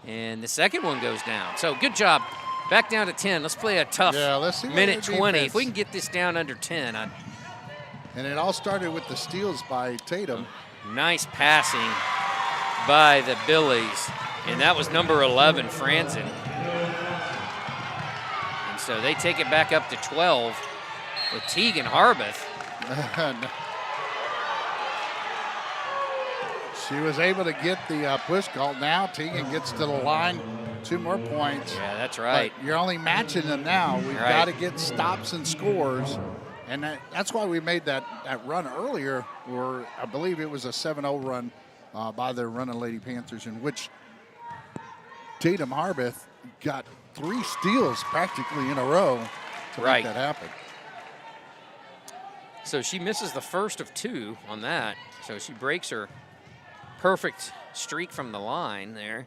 And the second one goes down. So good job. Back down to 10. Let's play a tough minute 20. If we can get this down under 10. And it all started with the steals by Tatum. Nice passing by the Billies. And that was number 11, Franzen. And so they take it back up to 12 with Teagan Harbeth. She was able to get the push call. Now Teagan gets to the line, 2 more points. Yeah, that's right. But you're only matching them now. We've got to get stops and scores. And that's why we made that run earlier, where I believe it was a 7-0 run by the Runnin Lady Panthers, in which Tatum Harbeth got 3 steals practically in a row to make that happen. So she misses the first of 2 on that. So she breaks her perfect streak from the line there.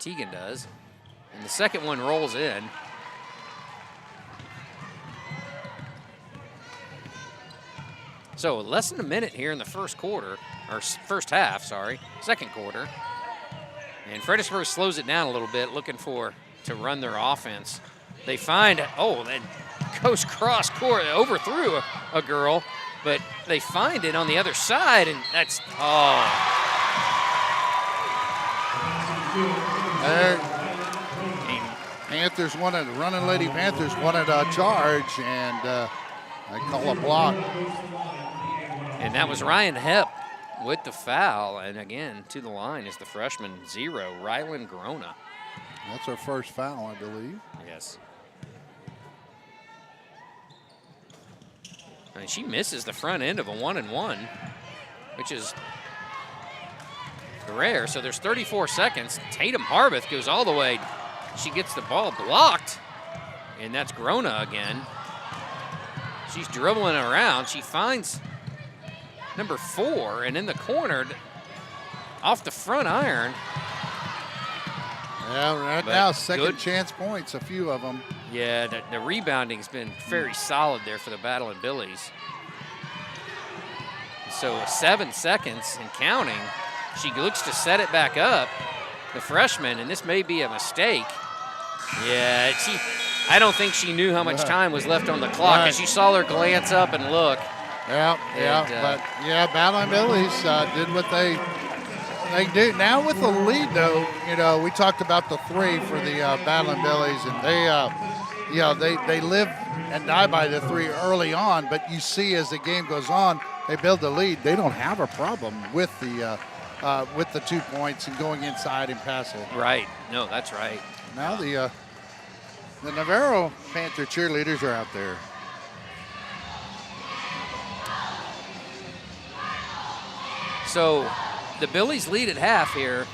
Tegan does. And the second one rolls in. So less than a minute here in the first quarter, or first half, sorry, second quarter. And Fredericksburg slows it down a little bit, looking to run their offense. They find, then goes cross court, overthrew a girl, but they find it on the other side, and that's, Panthers wanted, Runnin Lady Panthers wanted a charge, and they call a block. And that was Ryan Hepp with the foul. And again, to the line is the freshman 0, Rylan Grona. That's her first foul, I believe. Yes. And she misses the front end of a 1-and-1, which is rare. So there's 34 seconds. Tatum Harbeth goes all the way. She gets the ball blocked, and that's Grona again. She's dribbling around. She finds number 4, and in the corner, off the front iron. Yeah, right now, second chance points, a few of them. Yeah, the rebounding's been very solid there for the Battling Billies. So 7 seconds and counting. She looks to set it back up, the freshman, and this may be a mistake. Yeah, I don't think she knew how much time was left on the clock, as you saw her glance up and look. Battling Billies did what they do. Now with the lead, though, we talked about the 3 for the Battling Billies, and they live and die by the 3 early on. But you see, as the game goes on, they build the lead. They don't have a problem with the 2 points and going inside and passing. Right. No, that's right. Now the Navarro Panther cheerleaders are out there. So the Billies lead at half here.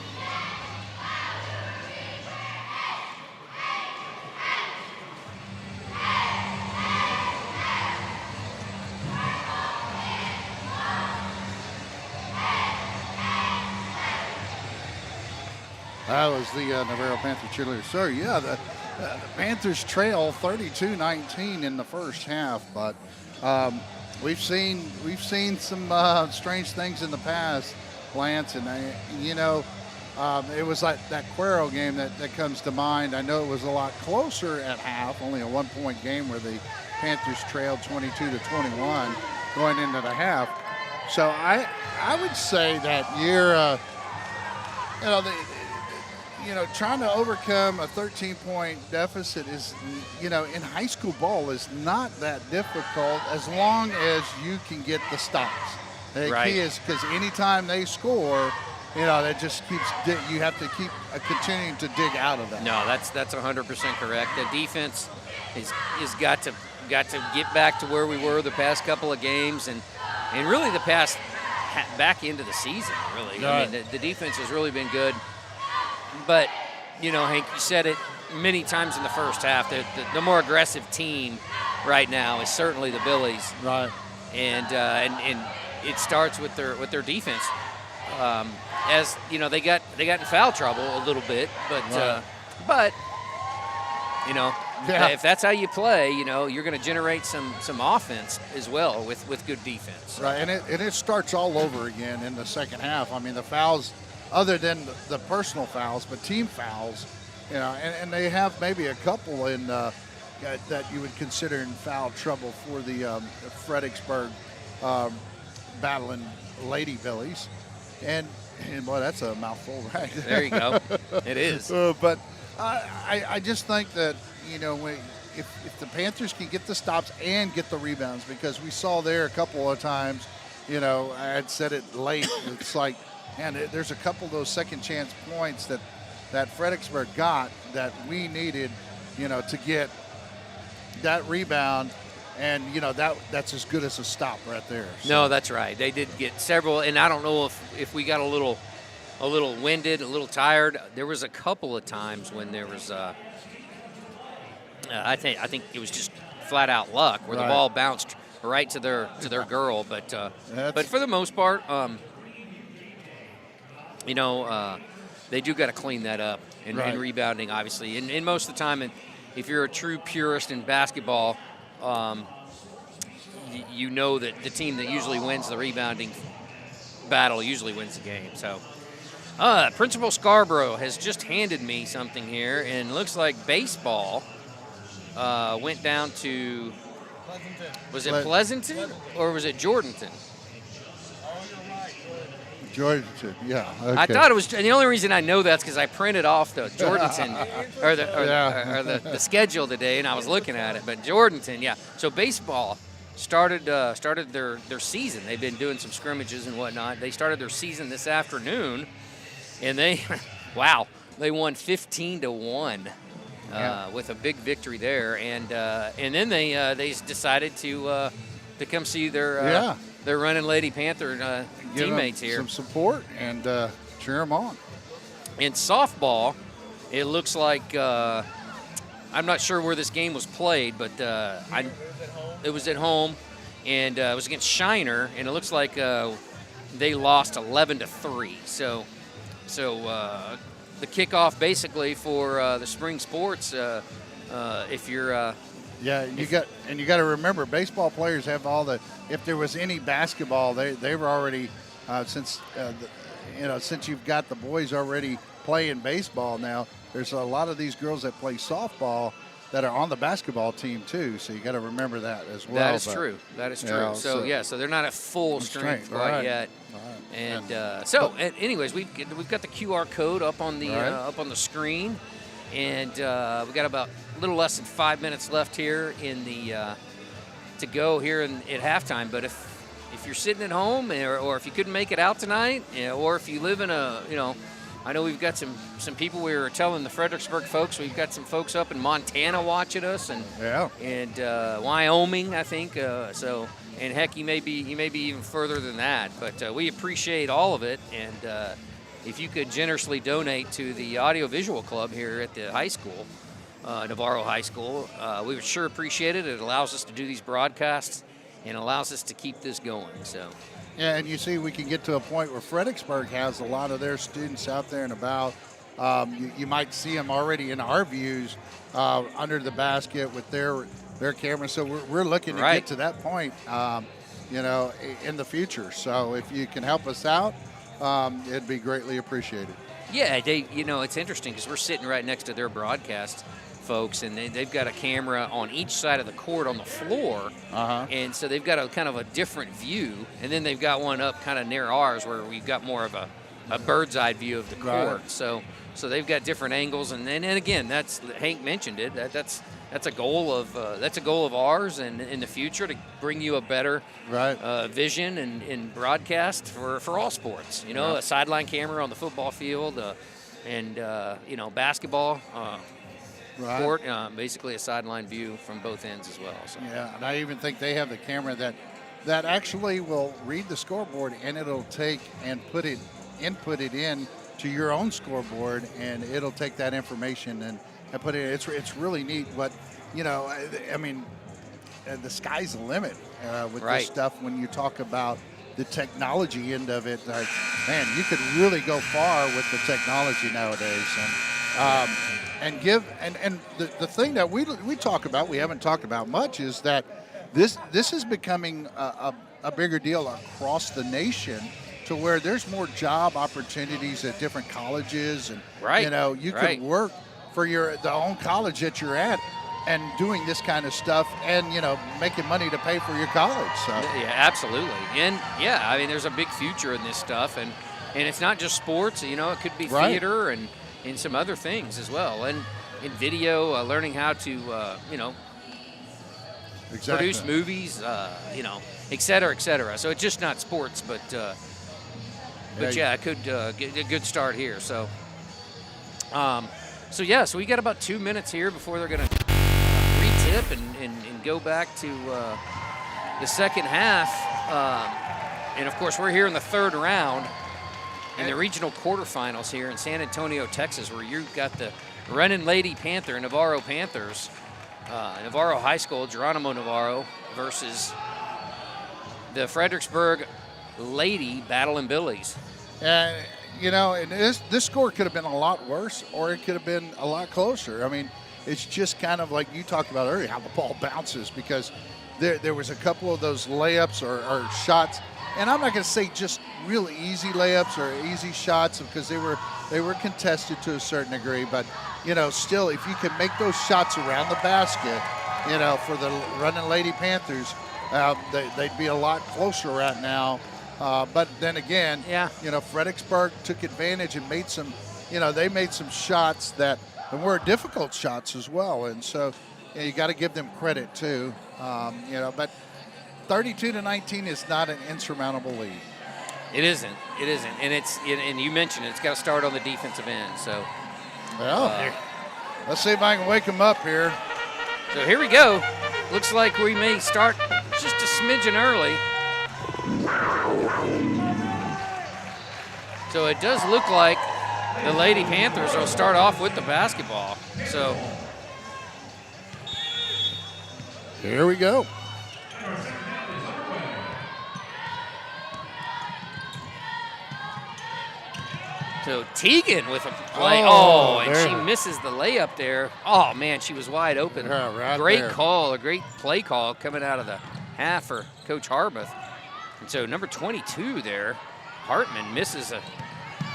That was the Navarro Panther cheerleaders. Sorry, the Panthers trail 32-19 in the first half, but we've seen some strange things in the past, Lance, and it was like that Cuero game that comes to mind. I know it was a lot closer at half, only a 1-point game where the Panthers trailed 22-21 going into the half. So I would say that you're trying to overcome a 13-point deficit is, in high school ball is not that difficult as long as you can get the stops. The key is because anytime they score, that just keeps, you have to keep continuing to dig out of that. No, that's 100% correct. The defense is got to get back to where we were the past couple of games and really the past back into the season, really. Right. I mean, the defense has really been good. But, Hank, you said it many times in the first half. The more aggressive team right now is certainly the Billies. Right. And it starts with their defense. As they got in foul trouble a little bit, but if that's how you play, you're going to generate some offense as well with good defense. Right, and it starts all over again in the second half. I mean, the fouls, other than the personal fouls, but team fouls, and they have maybe a couple in that you would consider in foul trouble for the Fredericksburg Battling Lady Billies, and boy, that's a mouthful, right? There you go. It is. But I just think that if the Panthers can get the stops and get the rebounds, because we saw there a couple of times, I had said it late. It's like, man, there's a couple of those second chance points that Fredericksburg got that we needed, to get that rebound And that's as good as a stop right there. So. No, that's right. They did get several, and I don't know if we got a little winded, a little tired. There was a couple of times when there was I think it was just flat out luck where the ball bounced right to their girl, but for the most part, they do got to clean that up and rebounding, obviously, and most of the time, if you're a true purist in basketball, you know that the team that usually wins the rebounding battle usually wins the game. So, Principal Scarborough has just handed me something here, and looks like baseball went down to. Was it Pleasanton or was it Jordanton? Jordanton, yeah. Okay. I thought it was, and the only reason I know that's because I printed off the Jordanton or the schedule today, and I was looking at it. But Jordanton, yeah. So baseball started their season. They've been doing some scrimmages and whatnot. They started their season this afternoon, and they, they won 15-1 with a big victory there, and then they decided to come see their Runnin Lady Panther teammates here. Some support and cheer them on. In softball, it looks like I'm not sure where this game was played, but it was at home, and it was against Shiner, and it looks like they lost 11-3. So the kickoff basically for the spring sports. If you're you got to remember, baseball players have all the. If there was any basketball, they were already since you've got the boys already playing baseball now. There's a lot of these girls that play softball that are on the basketball team too. So you got to remember that as well. That is true. That is true. So they're not at full strength quite yet. And anyways, we've got the QR code up on the screen, and we got about a little less than 5 minutes left here in the to go here at halftime. But if you're sitting at home, or if you couldn't make it out tonight, or if you live in I know we've got some people. We were telling the Fredericksburg folks, we've got some folks up in Montana watching us, and Wyoming, I think. And heck, you may be even further than that. But we appreciate all of it, and if you could generously donate to the audiovisual club here at the high school, Navarro High School, we would sure appreciate it. It allows us to do these broadcasts and allows us to keep this going. So. Yeah, and you see, we can get to a point where Fredericksburg has a lot of their students out there and about. You might see them already in our views under the basket with their cameras. So we're looking to get to that point, in the future. So if you can help us out, it'd be greatly appreciated. Yeah, it's interesting because we're sitting right next to their broadcast folks, and they've got a camera on each side of the court on the floor, and so they've got a kind of a different view, and then they've got one up kind of near ours where we've got more of a bird's eye view of the court. So they've got different angles, and again, that's Hank mentioned it. That's a goal of ours, and in the future to bring you a better vision and broadcast for all sports. A sideline camera on the football field, and basketball. Court, basically a sideline view from both ends as well. So. Yeah, and I even think they have the camera that actually will read the scoreboard, and it'll take and input it in to your own scoreboard, and it'll take that information and put it in. It's really neat. But I mean, the sky's the limit with this stuff. When you talk about the technology end of it, like, man, you could really go far with the technology nowadays. And the thing that we talk about, we haven't talked about much, is that this is becoming a bigger deal across the nation, to where there's more job opportunities at different colleges, and you could work for the own college that you're at and doing this kind of stuff, and making money to pay for your college. So yeah, absolutely. And I mean, there's a big future in this stuff, and it's not just sports. It could be theater and some other things as well, and in video, learning how to produce movies, et cetera, et cetera. So it's just not sports, but it could get a good start here. So so we got about 2 minutes here before they're going to retip hip and go back to the second half. And, of course, we're here in the third round in the regional quarterfinals here in San Antonio, Texas, where you've got the Runnin Lady Panther, Navarro Panthers, Navarro High School, Geronimo Navarro, versus the Fredericksburg Lady Battling Billies. You know, and this score could have been a lot worse, or it could have been a lot closer. I mean, it's just kind of like you talked about earlier, how the ball bounces, because there was a couple of those layups or shots, and I'm not going to say just really easy layups or easy shots, because they were contested to a certain degree, but you know, still, if you can make those shots around the basket, you know, for the Runnin Lady Panthers, they'd be a lot closer right now. But then again, you know, Fredericksburg took advantage and made some, you know, they made some shots that were difficult shots as well, and so you got to give them credit too. You know, but 32-19 is not an insurmountable lead. It isn't, and you mentioned it's got to start on the defensive end. So, well, let's see if I can wake them up here. So here we go. Looks like we may start just a smidgen early. So it does look like the Lady Panthers will start off with the basketball. So here we go. So Tegan with a play. And she misses the layup there. Oh, man, she was wide open. Yeah, right great there. call, a great play call coming out of the half for Coach Harbeth. And so number 22 there, Hartman misses and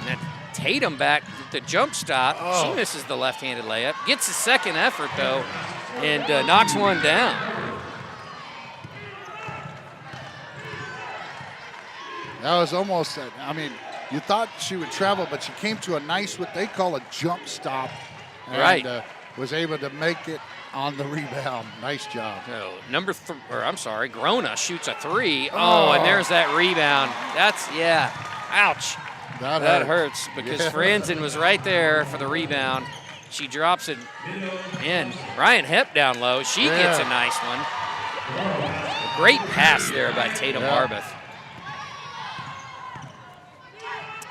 then Tatum back the jump stop. She misses the left-handed layup. Gets a second effort, though, and knocks one down. That was almost, I mean, you thought she would travel, but she came to a nice, what they call a jump stop, and was able to make it on the rebound. Nice job. So Grona shoots a three. And there's that rebound. That's, ouch. That hurts because Franzen was right there for the rebound. She drops it in. Ryan Hepp down low. She gets a nice one. A great pass there by Tatum Harbeth.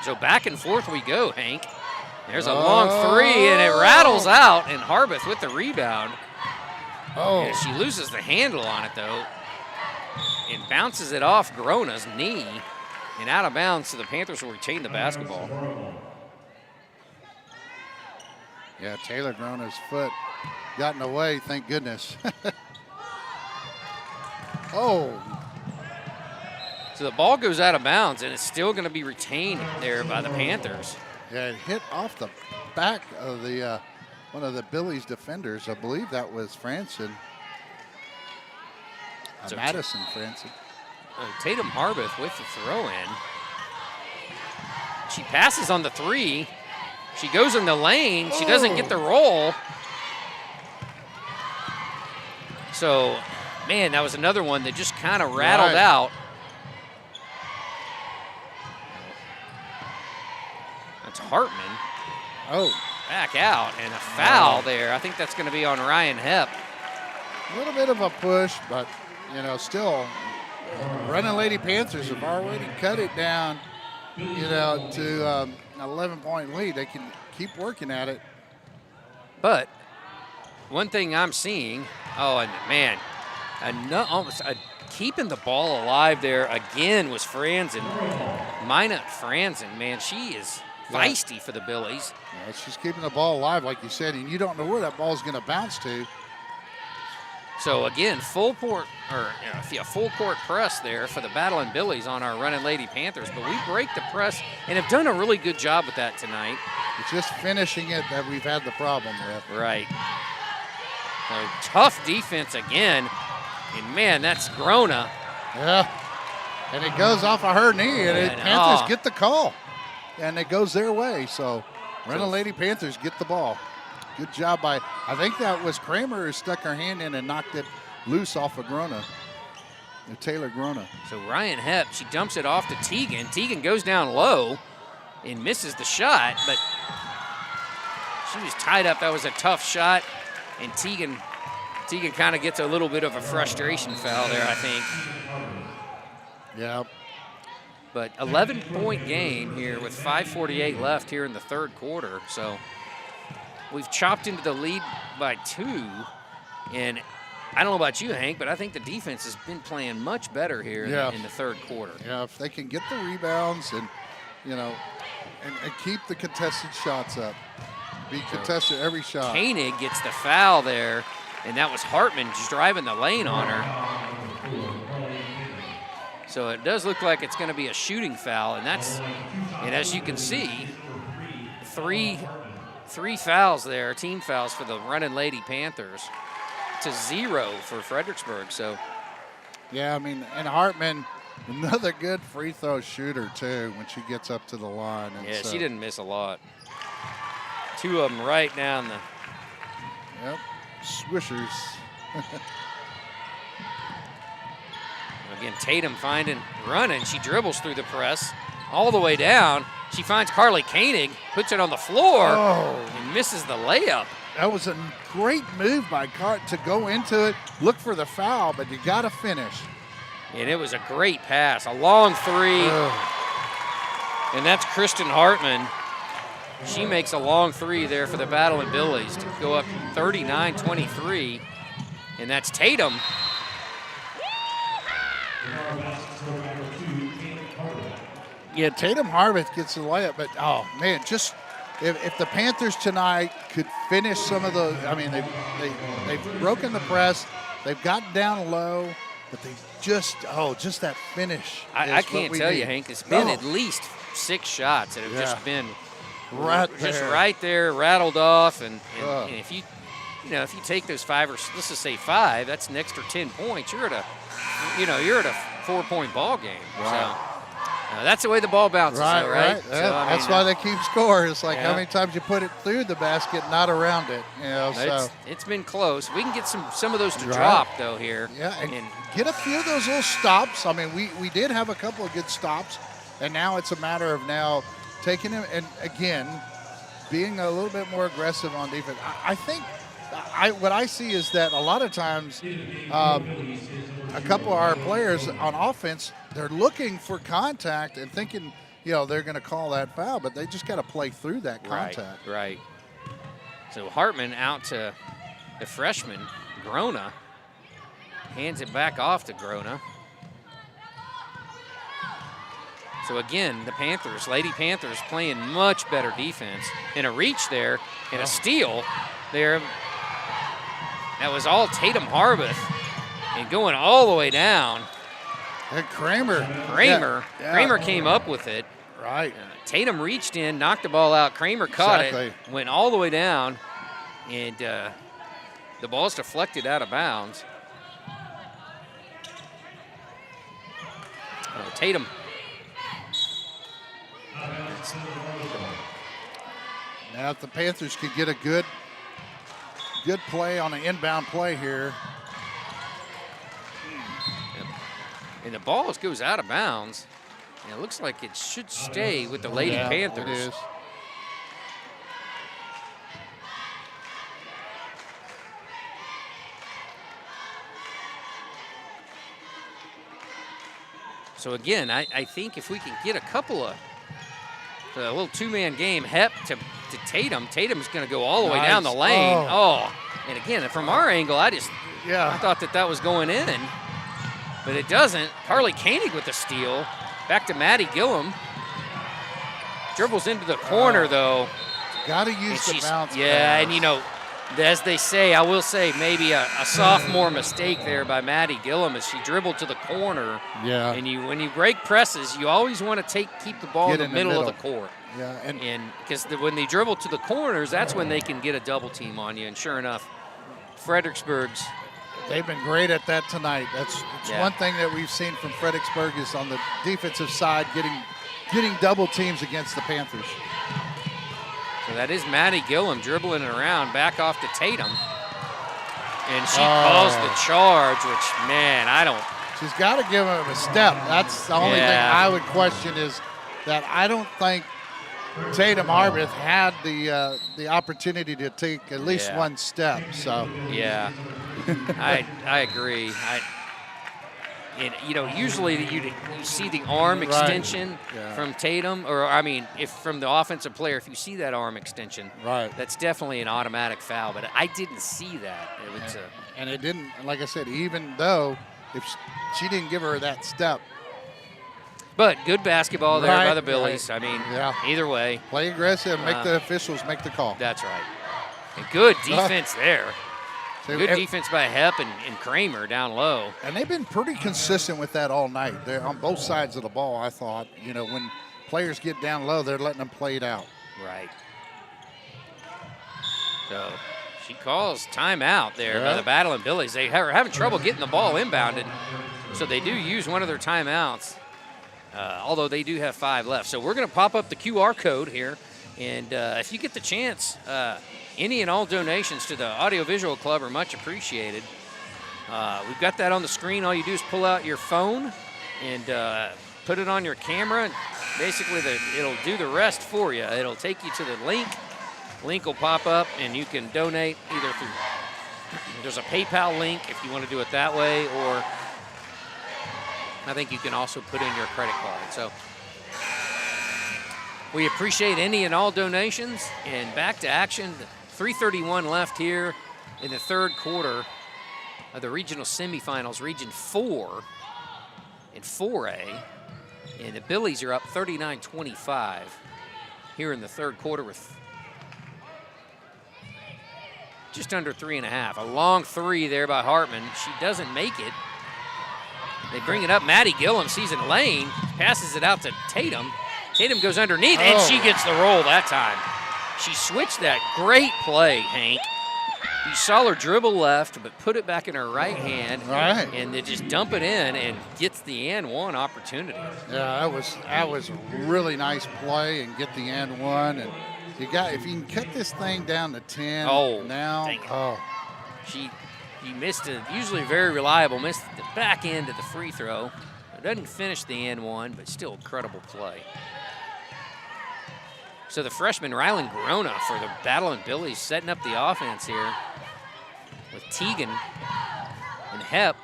So back and forth we go, Hank. There's a long three, and it rattles out, and Harbeth with the rebound. Yeah, she loses the handle on it, though, and bounces it off Grona's knee and out of bounds, so the Panthers will retain the basketball. Yeah, Taylor Grona's foot got in the way, thank goodness. So the ball goes out of bounds, and it's still going to be retained there by the Panthers. Yeah, it hit off the back of the one of the Billies defenders. I believe that was Franzen. So Madison Franzen. Tatum Harbeth with the throw-in. She passes on the three. She goes in the lane. She doesn't get the roll. So, man, that was another one that just kind of rattled out. That's Hartman. Back out, and a foul there. I think that's going to be on Ryan Hepp. A little bit of a push, but, you know, still, Runnin Lady Panthers have already cut it down, you know, to an 11-point lead. They can keep working at it. But one thing I'm seeing, and man, keeping the ball alive there again was Franzen. Mina Franzen, man, she is feisty for the Billies. Yeah, she's keeping the ball alive, like you said, and you don't know where that ball's going to bounce to. So again, full court press there for the Battling Billies on our Runnin Lady Panthers, but we break the press and have done a really good job with that tonight. It's just finishing it that we've had the problem with. Right. So tough defense again, and man, that's Grona. Yeah, and it goes off of her knee, and Panthers get the call, and it goes their way. So Runnin Lady Panthers get the ball. Good job by, I think that was Kramer who stuck her hand in and knocked it loose off of Grona, Taylor Grona. So Ryan Hepp, she dumps it off to Tegan. Tegan goes down low and misses the shot, but she was tied up. That was a tough shot, and Tegan Tegan kind of gets a little bit of a frustration foul there, I think. Yeah. But 11-point game here with 5:48 left here in the third quarter. So we've chopped into the lead by 2. And I don't know about you, Hank, but I think the defense has been playing much better here in the third quarter. Yeah, if they can get the rebounds and, you know, and keep the contested shots up. Be contested every shot. Koenig gets the foul there, and that was Hartman just driving the lane on her. So it does look like it's going to be a shooting foul, and as you can see, three fouls there, team fouls for the Runnin Lady Panthers to 0 for Fredericksburg. So, yeah, I mean, and Hartman, another good free throw shooter too when she gets up to the line. And yeah, so, she didn't miss a lot. 2 of them right down the. Yep, swishers. Again, Tatum finding Runnin. She dribbles through the press all the way down. She finds Carly Koenig, puts it on the floor, and misses the layup. That was a great move by Cart to go into it, look for the foul, but you got to finish. And it was a great pass, a long 3. And that's Kristen Hartman. She makes a long 3 there for the Battle and Billies to go up 39-23. And that's Tatum. Yeah, Tatum Harveth gets the layup, but oh man, just if the Panthers tonight could finish some of the, I mean, they've broken the press, they've gotten down low, but they just that finish. I can't tell you, Hank, it's been at least 6 shots that have just been right there, rattled off, and if you take those 5 or let's just say 5, that's an extra 10 points. You're at a 4-point ball game. Wow. So that's the way the ball bounces, right? Yeah, So, that's why they keep score. It's like how many times you put it through the basket, not around it. You know, so it's been close. We can get some of those to drop though here. Yeah, and get a few of those little stops. I mean, we did have a couple of good stops, and now it's a matter of now taking them and again being a little bit more aggressive on defense. I think what I see is that a lot of times a couple of our players on offense, they're looking for contact and thinking, they're going to call that foul, but they just got to play through that contact. Right. So Hartman out to the freshman, Grona. Hands it back off to Grona. So again, the Panthers, Lady Panthers, playing much better defense. And a reach there, and a steal there. That was all Tatum Harveth. And going all the way down. And Kramer came up with it. Right. Tatum reached in, knocked the ball out. Kramer caught it, went all the way down, and the ball's deflected out of bounds. Tatum. Now if the Panthers could get a good play on an inbound play here. And the ball goes out of bounds. And it looks like it should stay with the Lady Panthers. It is. So again, I think if we can get a couple of a little 2-man game, Hep to Tatum. Tatum's going to go all the way down the lane. And again, from our angle, I thought that was going in. But it doesn't. Carly Koenig with the steal. Back to Maddie Gillum. Dribbles into the corner, though. Got to use the bounce. Yeah, pass. And as they say, I will say maybe a sophomore mistake there by Maddie Gillum as she dribbled to the corner. Yeah. And when you break presses, you always want to keep the ball in the middle of the court. Yeah. And because when they dribble to the corners, that's when they can get a double team on you. And sure enough, Fredericksburg's. They've been great at that tonight. It's one thing that we've seen from Fredericksburg is on the defensive side getting double teams against the Panthers. So that is Maddie Gillum dribbling it around, back off to Tatum. And she calls the charge, which, man, I don't. She's got to give him a step. That's the only thing I would question is that I don't think Tatum Harveth had the opportunity to take at least one step. So I agree. Usually you see the arm extension from Tatum, or I mean, if from the offensive player, if you see that arm extension, that's definitely an automatic foul. But I didn't see that. And it didn't, like I said, even though if she didn't give her that step. But good basketball there by the Billies. I mean, either way. Play aggressive, make the officials make the call. That's right. And good defense there. Good defense by Hepp and Kramer down low. And they've been pretty consistent with that all night. They're on both sides of the ball, I thought. When players get down low, they're letting them play it out. Right. So she calls timeout there by the Battling Billies. They are having trouble getting the ball inbounded, so they do use one of their timeouts, although they do have 5 left. So we're going to pop up the QR code here, and if you get the chance, any and all donations to the Audiovisual Club are much appreciated. We've got that on the screen. All you do is pull out your phone and put it on your camera. Basically, it'll do the rest for you. It'll take you to the link. Link will pop up, and you can donate either through, there's a PayPal link if you want to do it that way, or I think you can also put in your credit card. So we appreciate any and all donations, and back to action. 3:31 left here in the third quarter of the regional semifinals, Region 4 in 4A. And the Billies are up 39-25 here in the third quarter with just under 3.5. A long three there by Hartman. She doesn't make it. They bring it up. Maddie Gillum sees a lane, passes it out to Tatum. Tatum goes underneath, and she gets the roll that time. She switched that. Great play, Hank. You saw her dribble left, but put it back in her right hand, and then just dump it in and gets the and one opportunity. Yeah, that was a really nice play and get the and one. And if you can cut this thing down to 10 She missed it. Usually very reliable. Missed the back end of the free throw. It doesn't finish the and one, but still incredible play. So the freshman Rylan Grona for the Battling Billies setting up the offense here with Teagan and Hepp.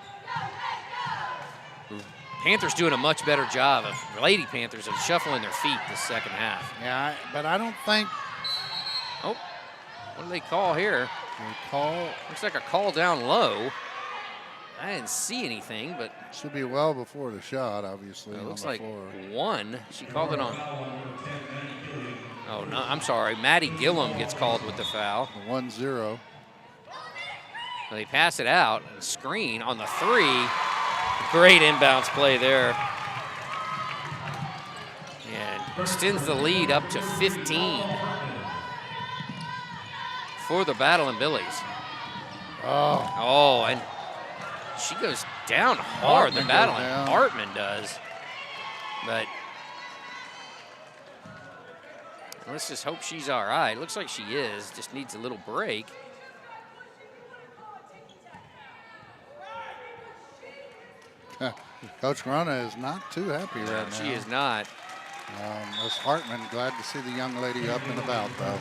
Panthers doing a much better job Lady Panthers of shuffling their feet this second half. Yeah, but I don't think. Oh, what do they call here? Looks like a call down low. I didn't see anything, but should be well before the shot, obviously. It looks like one. She called it on. Oh, no, I'm sorry. Maddie Gillum gets called with the foul. 1-0. They pass it out. Screen on the three. Great inbounds play there. And extends the lead up to 15 for the Battling Billies. Oh, and she goes down hard, the Battling. Hartman does. But let's just hope she's all right. Looks like she is. Just needs a little break. Coach Grona is not too happy right now. She is not. Miss Hartman, glad to see the young lady up and about, though.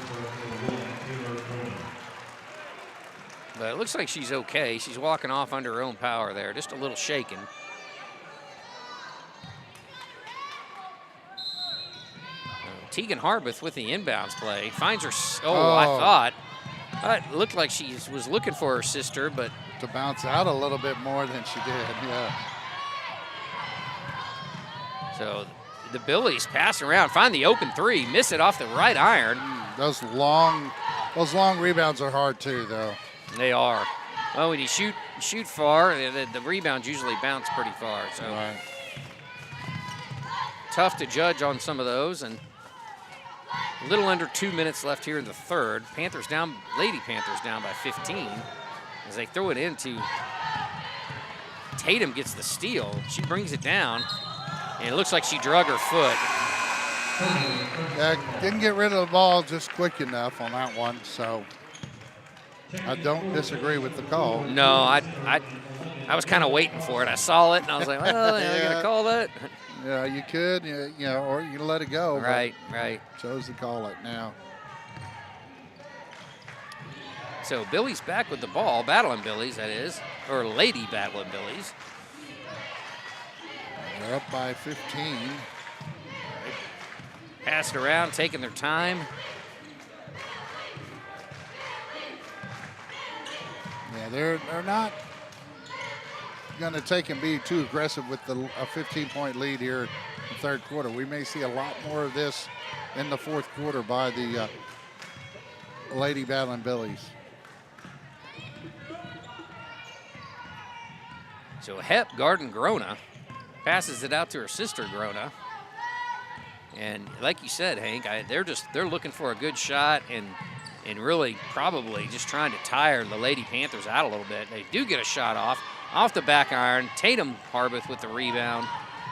But it looks like she's okay. She's walking off under her own power there, just a little shaken. Teagan Harbeth with the inbounds play. Finds her, I thought. It looked like she was looking for her sister, but. To bounce out a little bit more than she did, yeah. So the Billies pass around, find the open three, miss it off the right iron. Those long rebounds are hard too, though. They are. Well, when you shoot far, the rebounds usually bounce pretty far. So tough to judge on some of those. And a little under 2 minutes left here in the third. Lady Panthers down by 15 as they throw it into. Tatum gets the steal. She brings it down, and it looks like she drug her foot. Didn't get rid of the ball just quick enough on that one, so I don't disagree with the call. No, I was kind of waiting for it. I saw it, and I was like, well, they're going to call that? Yeah, you could, or you can let it go. Right. Chose to call it now. So Billies back with the ball, battling Billies, that is, or Lady battling Billies. They're up by 15. Pass it around, taking their time. Yeah, they're not going to take and be too aggressive with a 15-point lead here in the third quarter. We may see a lot more of this in the fourth quarter by the Lady Battling Billies. So Hep Garden Grona passes it out to her sister Grona. And like you said, Hank, they're looking for a good shot and really probably just trying to tire the Lady Panthers out a little bit. They do get a shot off the back iron. Tatum Harbeth with the rebound.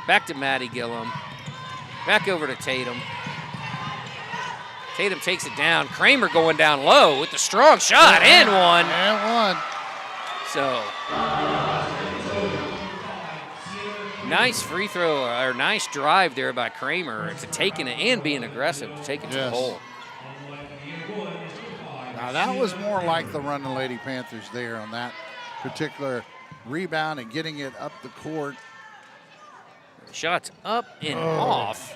Back to Maddie Gillum. Back over to Tatum. Tatum takes it down. Kramer going down low with the strong shot and one. And one. So nice free throw or nice drive there by Kramer to taking it and being aggressive to take it to the hole. Now that was more like the Runnin Lady Panthers there on that particular rebound and getting it up the court. Shots up and off.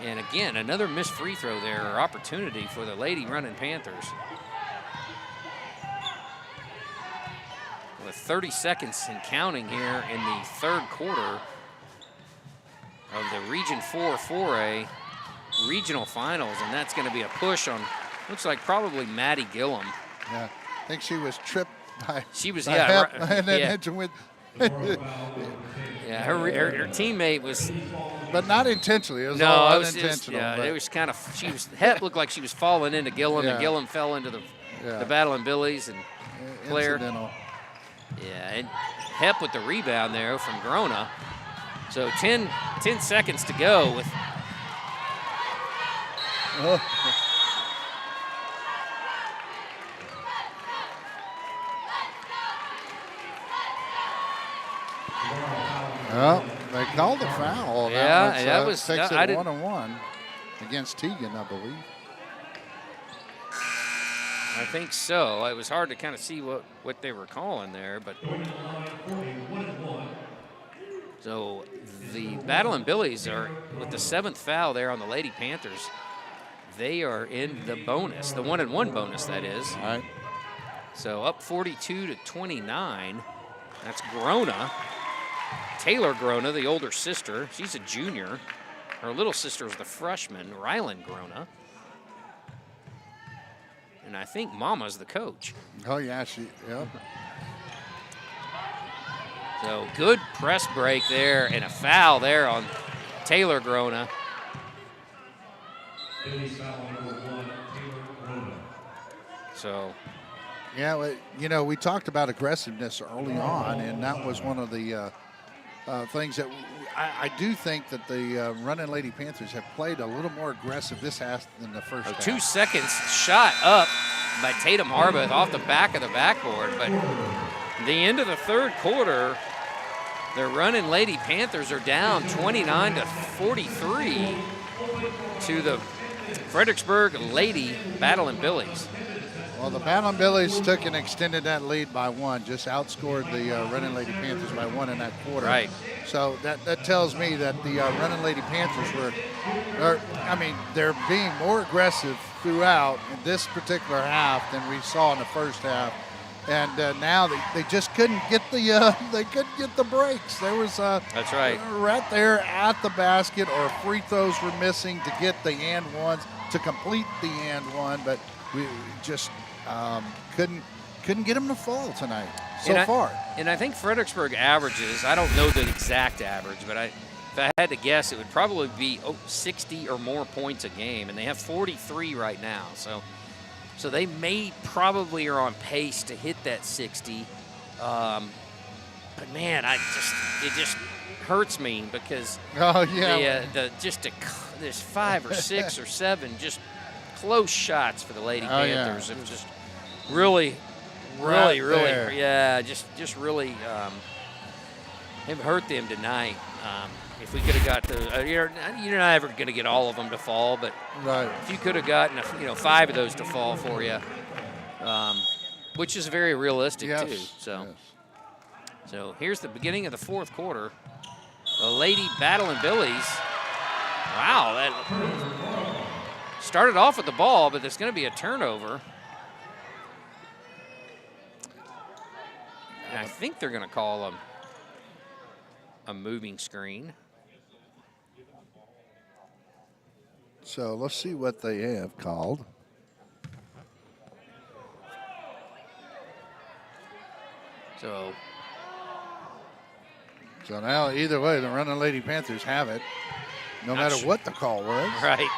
And again, another missed free throw there, or opportunity for the Lady Runnin Panthers. With 30 seconds and counting here in the third quarter of the Region 4 4A regional finals, and that's going to be a push on, looks like probably Maddie Gillum. Yeah, I think she was tripped by. She was, by yeah, Hep, and then yeah. with. Yeah, her teammate was. But not intentionally. It was all unintentional. Just, yeah, it was kind of. Hep looked like she was falling into Gillum, and Gillum fell into the Battling Billies and Claire. Incidental. Yeah, and Hep with the rebound there from Grona. So 10 seconds to go with. Well, they called the foul. Yeah, that was takes I it didn't. 1-1 against Teagan, I believe. I think so. It was hard to kind of see what they were calling there, but so the Battling Billies are with the 7th foul there on the Lady Panthers. They are in the bonus, the 1-and-1 bonus, that is. All right. So up 42-29. That's Grona. Taylor Grona, the older sister, she's a junior. Her little sister is the freshman, Rylan Grona. And I think Mama's the coach. Oh, yeah, yep. So good press break there and a foul there on Taylor Grona. So. Yeah, well, you know, we talked about aggressiveness early on, and that was one of the things that I do think that the Runnin Lady Panthers have played a little more aggressive this half than the first half. 2 seconds shot up by Tatum Harbeth off the back of the backboard, but the end of the third quarter, the Runnin Lady Panthers are down 29-43 to the Fredericksburg Lady Battling Billies. Well, the Battling Billies took and extended that lead by 1, just outscored the Runnin Lady Panthers by 1 in that quarter. Right. So that tells me that the Runnin Lady Panthers they're being more aggressive throughout in this particular half than we saw in the first half. And now they just couldn't get the breaks. There was that's right, right there at the basket, or free throws were missing to get the and ones to complete the and one, but we just couldn't get them to fall tonight so far. And I think Fredericksburg averages, I don't know the exact average, but if I had to guess, it would probably be 60 or more points a game, and they have 43 right now. So they probably are on pace to hit that 60. But man, it just hurts me because there's 5 or 6 or 7 just close shots for the Lady Panthers. Yeah. It's just really really have hurt them tonight. If we could have got you're not ever going to get all of them to fall, but if you could have gotten 5 of those to fall for you, which is very realistic Yes. too. So, Yes. so here's the beginning of the fourth quarter. The Lady battling Billies. Wow, that started off with the ball, but there's going to be a turnover. And I think they're going to call a moving screen. So let's see what they have called. So now, either way, the Runnin' Lady Panthers have it, no matter what the call was. right.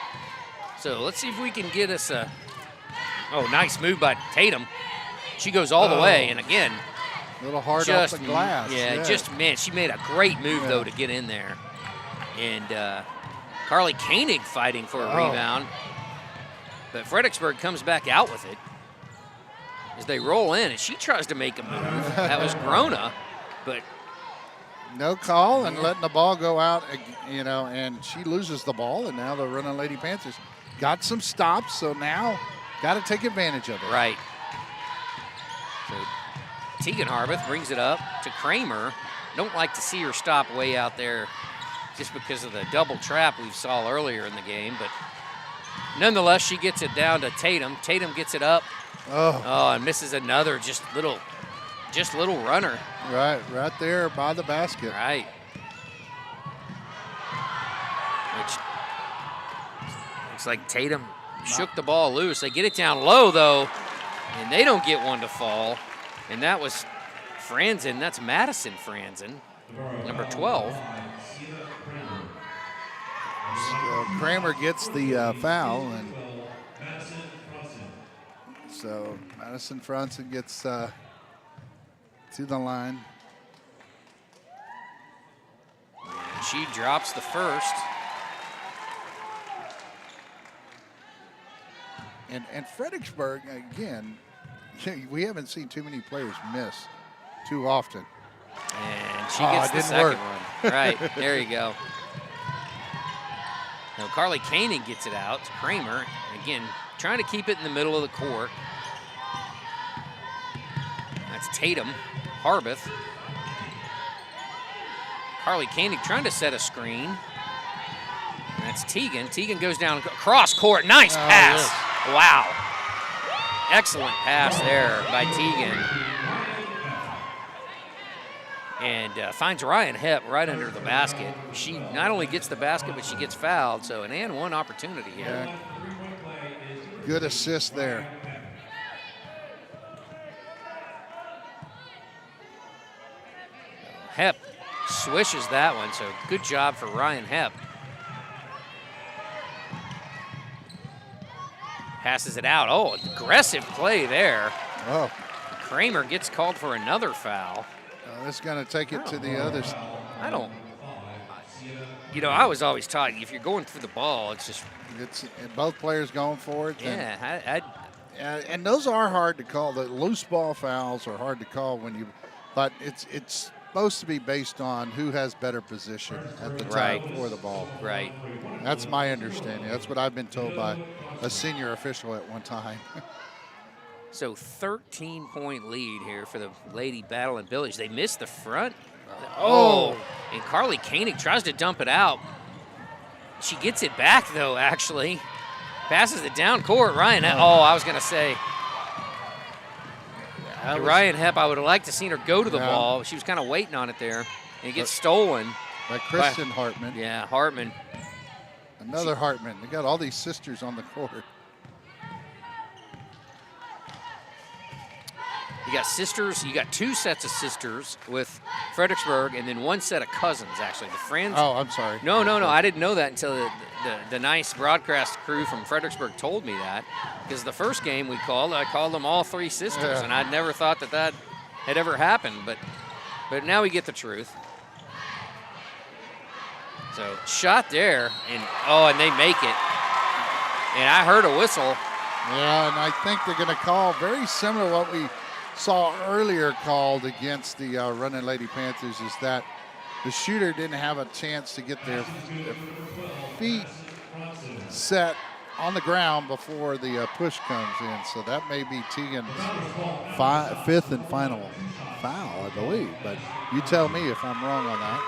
So let's see if we can get us a. Oh, nice move by Tatum. She goes all the way, and again, A little hard just off the glass. Yeah, just man, she made a great move though to get in there, and Carly Koenig fighting for a rebound, but Fredericksburg comes back out with it as they roll in, and she tries to make a move. That was Grona, but no call and letting the ball go out, and she loses the ball, and now the Runnin' Lady Panthers got some stops, so now got to take advantage of it. right. So Tegan Harbeth brings it up to Kramer. Don't like to see her stop way out there just because of the double trap we saw earlier in the game, but nonetheless, she gets it down to Tatum. Tatum gets it up. Oh, and misses another just little runner. Right there by the basket. Right. Which looks like Tatum shook the ball loose. They get it down low, though, and they don't get one to fall. And that was Franzen. That's Madison Franzen, number 12. So Kramer gets the foul, and so Madison Franzen gets to the line. She drops the first. And Fredericksburg, again, we haven't seen too many players miss too often. And she gets the second one. Right, there you go. Now Carly Koenig gets it out to Kramer. Again, trying to keep it in the middle of the court. That's Tatum, Harbeth. Carly Koenig trying to set a screen. And that's Tegan. Tegan goes down cross court. Nice pass. Yes. Wow. Excellent pass there by Tegan. And finds Ryan Hepp right under the basket. She not only gets the basket, but she gets fouled. So an and one opportunity here. Yeah. Good assist there. Hepp swishes that one, so good job for Ryan Hepp. Passes it out. Oh, aggressive play there. Oh, Kramer gets called for another foul. it's going to take it to the other. I don't. I was always taught if you're going for the ball, it's just. It's both players going for it. Yeah, And those are hard to call. The loose ball fouls are hard to call but it's supposed to be based on who has better position at the time for the ball. Right. That's my understanding. That's what I've been told by a senior official at one time. So 13-point lead here for the Lady battling Billies. They missed the front. Oh, and Carly Koenig tries to dump it out. She gets it back, though, actually. Passes it down court. Ryan Hepp. Oh, I was going to say. Ryan Hepp, I would have liked to seen her go to the ball. She was kind of waiting on it there. And it gets stolen. By Kristen Hartman. Yeah, Hartman. Another Hartman. They got all these sisters on the court. You got sisters. You got two sets of sisters with Fredericksburg, and then one set of cousins. Actually, the friends. Oh, I'm sorry. No. I didn't know that until the nice broadcast crew from Fredericksburg told me that. Because the first game I called them all three sisters, and I'd never thought that had ever happened. But now we get the truth. So shot there, and they make it. And I heard a whistle. Yeah, and I think they're going to call very similar to what we saw earlier called against the Runnin' Lady Panthers, is that the shooter didn't have a chance to get their feet set on the ground before the push comes in. So that may be Tegan's fifth and final foul, I believe. But you tell me if I'm wrong on that.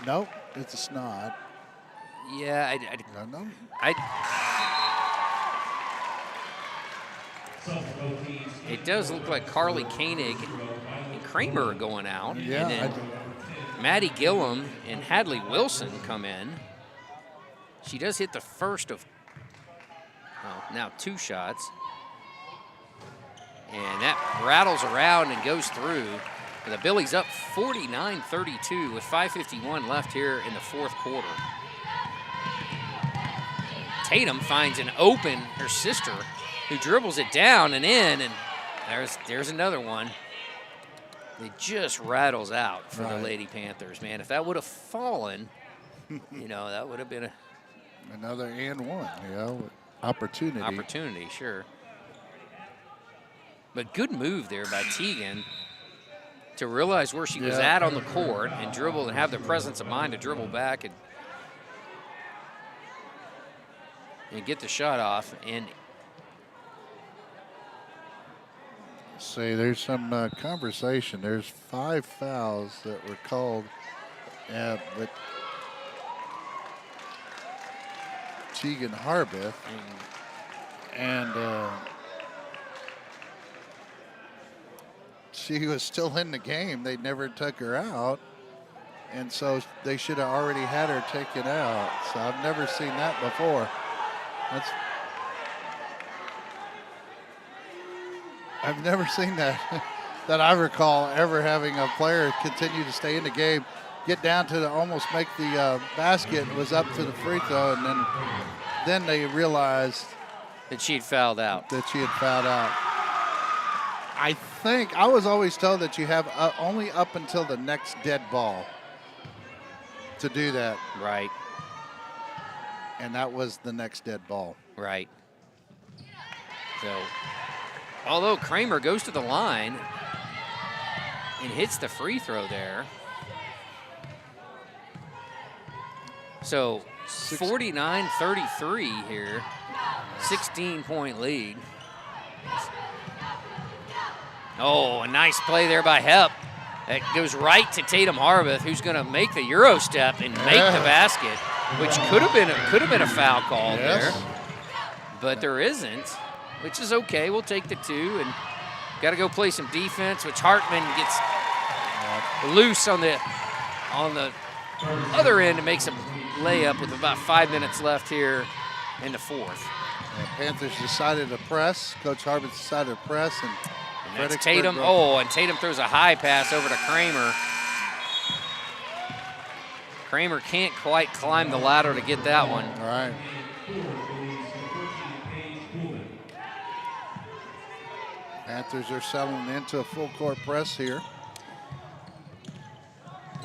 Nope, it's a snod. Yeah, No. It does look like Carly Koenig and Kramer are going out. Yeah. And then Maddie Gillum and Hadley Wilson come in. She does hit the first of, now 2 shots. And that rattles around and goes through. And the Billies up 49-32 with 5:51 left here in the 4th quarter. Tatum finds an open, her sister, who dribbles it down and in, and there's another one. It just rattles out for the Lady Panthers, man. If that would have fallen, that would have been another and one, opportunity. Opportunity, sure. But good move there by Tegan to realize where she was at on the court and dribble and have the presence of mind to dribble back and get the shot off. And see, there's some conversation. There's 5 fouls that were called, but Tegan Harbeth and she was still in the game. They never took her out, and so they should have already had her taken out. So I've never seen that before. I've never seen that I recall ever having a player continue to stay in the game, get down to almost make the basket, was up to the free throw, and then they realized that she had fouled out. I think I was always told that you have only up until the next dead ball to do that. Right. And that was the next dead ball. Right. So, although Kramer goes to the line and hits the free throw there. So, 49-33 here. 16-point lead. Oh, a nice play there by Hepp. That goes right to Tatum Harbeth, who's going to make the Euro step and make the basket, which could have been a foul call there, but there isn't, which is okay. We'll take the 2 and got to go play some defense, which Hartman gets loose on the other end and makes a layup with about 5 minutes left here in the 4th. Panthers decided to press. Coach Harbeth decided to press, and that's Tatum. Oh, and Tatum throws a high pass over to Kramer. Kramer can't quite climb the ladder to get that one. All right. Panthers are settling into a full court press here.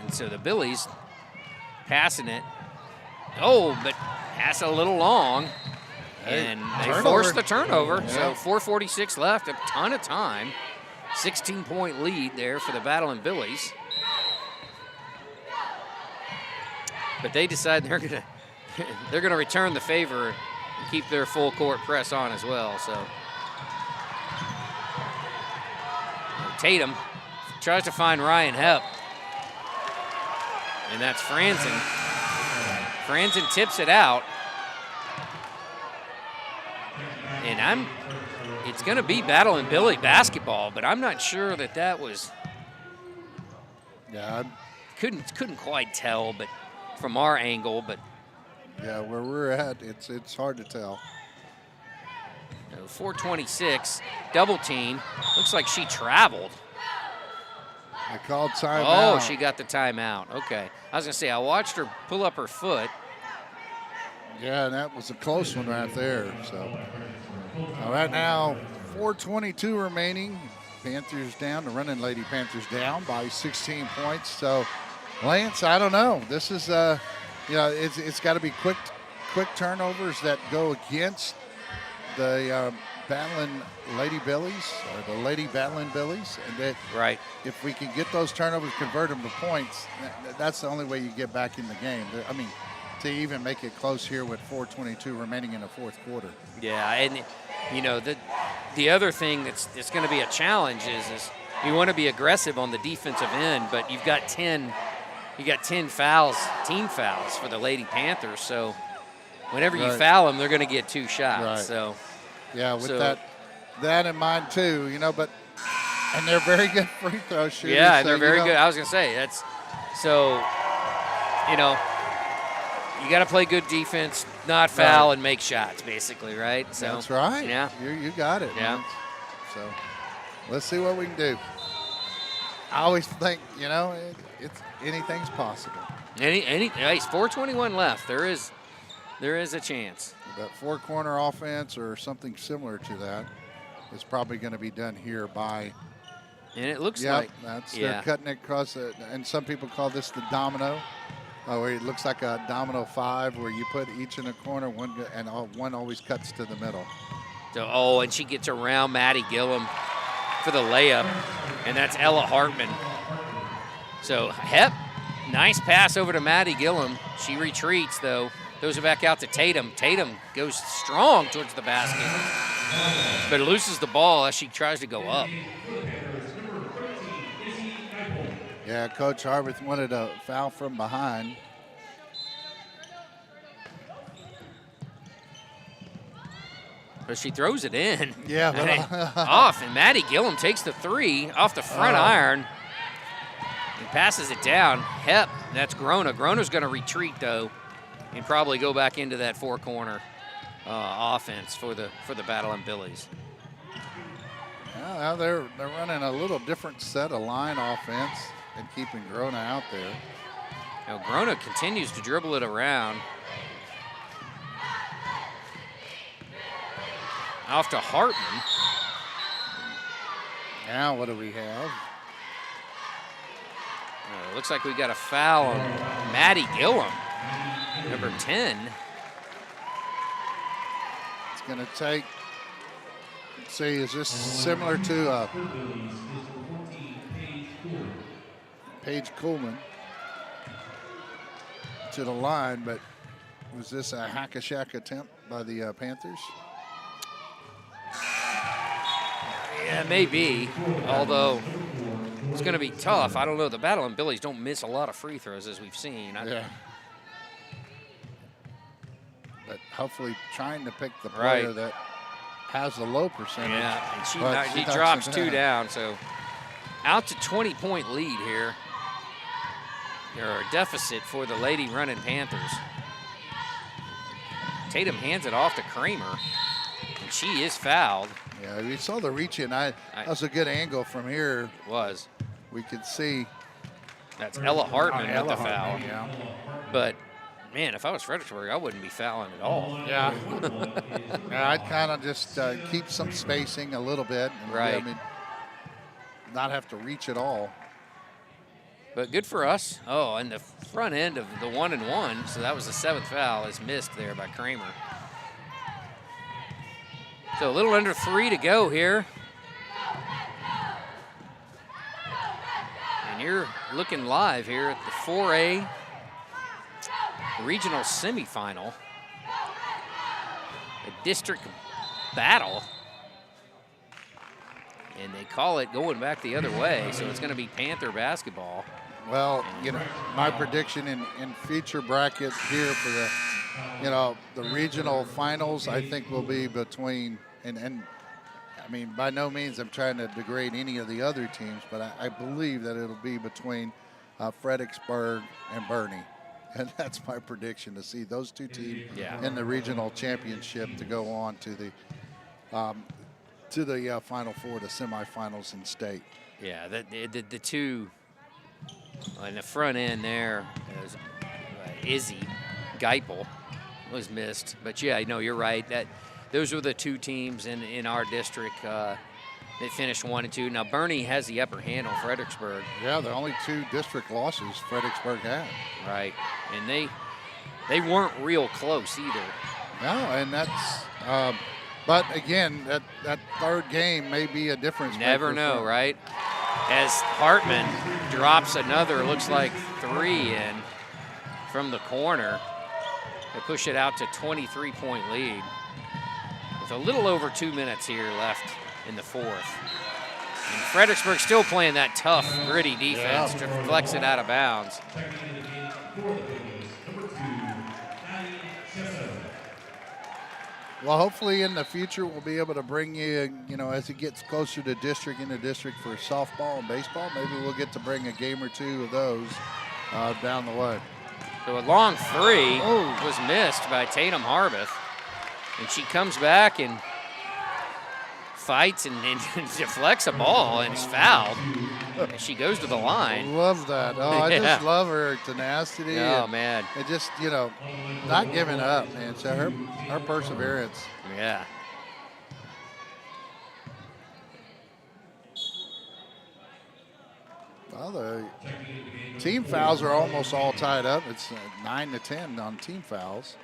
And so the Billies passing it. Oh, but pass a little long. And they force the turnover. So 4:46 left, a ton of time. 16-point lead there for the Battling Billies. But they decide they're gonna return the favor and keep their full court press on as well. So Tatum tries to find Ryan Hepp, and that's Franzen. Franzen tips it out. And it's going to be Battling Billy basketball, but I'm not sure that was. Yeah, couldn't quite tell, but from our angle, but. Yeah, where we're at, it's hard to tell. 4:26, double team. Looks like she traveled. I called timeout. Oh, she got the timeout. Okay, I was going to say I watched her pull up her foot. Yeah, and that was a close one right there. So. Right now, 4:22 remaining. Panthers down, the Runnin Lady Panthers down by 16 points. So, Lance, I don't know. This is, it's got to be quick turnovers that go against the Battling Lady Billies or the Lady Battling Billies, and that if we can get those turnovers, convert them to points, that's the only way you get back in the game. I mean, to even make it close here with 4:22 remaining in the fourth quarter. Yeah, and you know the other thing that's going to be a challenge is you want to be aggressive on the defensive end, but you've got 10 fouls, team fouls for the Lady Panthers. So whenever you foul them, they're going to get 2 shots. Right. So yeah, with that in mind too, you know, and they're very good free throw shooters. Yeah, so they're very good. I was going to say that's so. You know, you got to play good defense, not foul, and make shots, basically, right? So that's right. Yeah, you got it. Yeah. Man. So let's see what we can do. I always think, you know, it's anything's possible. It's 4:21 left. There is a chance. That 4-corner offense or something similar to that is probably going to be done here by. And it looks they're cutting it across, and some people call this the domino. Where it looks like a domino 5, where you put each in a corner, one always cuts to the middle. So, and she gets around Maddie Gillum for the layup, and that's Ella Hartman. So Hep, nice pass over to Maddie Gillum. She retreats though, throws it back out to Tatum. Tatum goes strong towards the basket, but loses the ball as she tries to go up. Yeah, Coach Harvith wanted a foul from behind. But she throws it in. Yeah. Off, and Maddie Gillum takes the 3 off the front iron and passes it down. Hep, that's Grona. Grona's going to retreat, though, and probably go back into that 4-corner offense for the Battle and Billies. Yeah, they're running a little different set of line offense and keeping Grona out there. Now Grona continues to dribble it around. Off to Hartman. Now what do we have? Looks like we got a foul on Maddie Gillum, number 10. It's going to take, let's see, is this similar to Paige Coleman to the line, but was this a hack-a-shack attempt by the Panthers? Yeah, maybe, although it's going to be tough. I don't know. The Battle and Billies don't miss a lot of free throws, as we've seen. Yeah. But hopefully trying to pick the player that has a low percentage. Yeah, and she drops 2 down, so out to 20-point lead here. Or a deficit for the Lady Runnin Panthers. Tatum hands it off to Kramer, and she is fouled. Yeah, we saw the reach in. That was a good angle from here. It was. We could see. That's Ella Hartman with the foul. Yeah. But, man, if I was Fredericksburg, I wouldn't be fouling at all. Yeah. Yeah, I'd kind of just keep some spacing a little bit. And, right. I mean, not have to reach at all. But good for us. Oh, and the front end of the 1-and-1, so that was the 7th foul, is missed there by Kramer. So a little under 3 to go here. And you're looking live here at the 4A regional semifinal. A district battle. And they call it going back the other way, so it's going to be Panther basketball. Well, you know, my prediction in future brackets here for the regional finals, I think will be between, and I mean, by no means I'm trying to degrade any of the other teams, but I believe that it'll be between Fredericksburg and Bernie. And that's my prediction, to see those two teams in the regional championship to go on to the Final Four, the semifinals in state. Yeah, the two on the front end there is Izzy Geipel was missed. But, yeah, no, you're right. Those were the two teams in our district that finished 1 and 2. Now, Bernie has the upper hand on Fredericksburg. Yeah, the only 2 district losses Fredericksburg had. Right, and they weren't real close either. No, and that's but again, that third game may be a difference. Never know, right? As Hartman drops another, looks like 3 in from the corner. They push it out to 23-point lead with a little over 2 minutes here left in the fourth. And Fredericksburg still playing that tough, gritty defense to flex it out of bounds. Well, hopefully in the future we'll be able to bring you, as it gets closer to district for softball and baseball, maybe we'll get to bring a game or two of those down the way. So a long three was missed by Tatum Harbath. And she comes back and fights and deflects a ball and is fouled. And she goes to the line. Love that. Oh, I just love her tenacity. Oh, man. And just, not giving up, man. So her perseverance. Yeah. Well, the team fouls are almost all tied up. It's 9-10 on team fouls.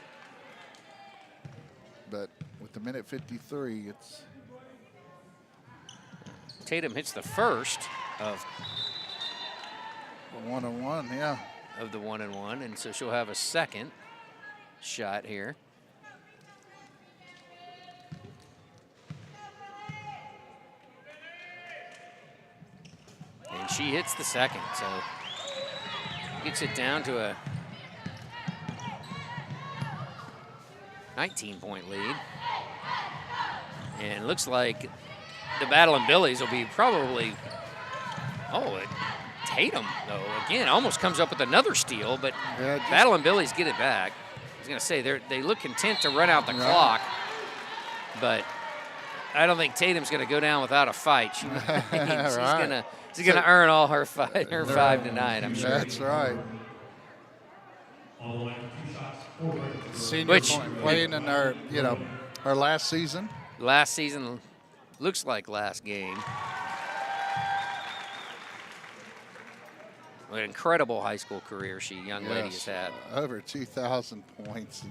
But with the minute 53, it's... Tatum hits the first of a 1-on-1, yeah. Of the 1-on-1, and so she'll have a second shot here. And she hits the second, so gets it down to a 19-point lead. And it looks like the battle in Billies will be probably, Tatum, though, again, almost comes up with another steal, but battle and Billies get it back. I was going to say, they look content to run out the clock, but I don't think Tatum's going to go down without a fight. She's going to earn all her five tonight, I'm sure. That's right. Senior playing in our, our last season. Last season, looks like last game. What an incredible high school career young lady has had. Over 2,000 points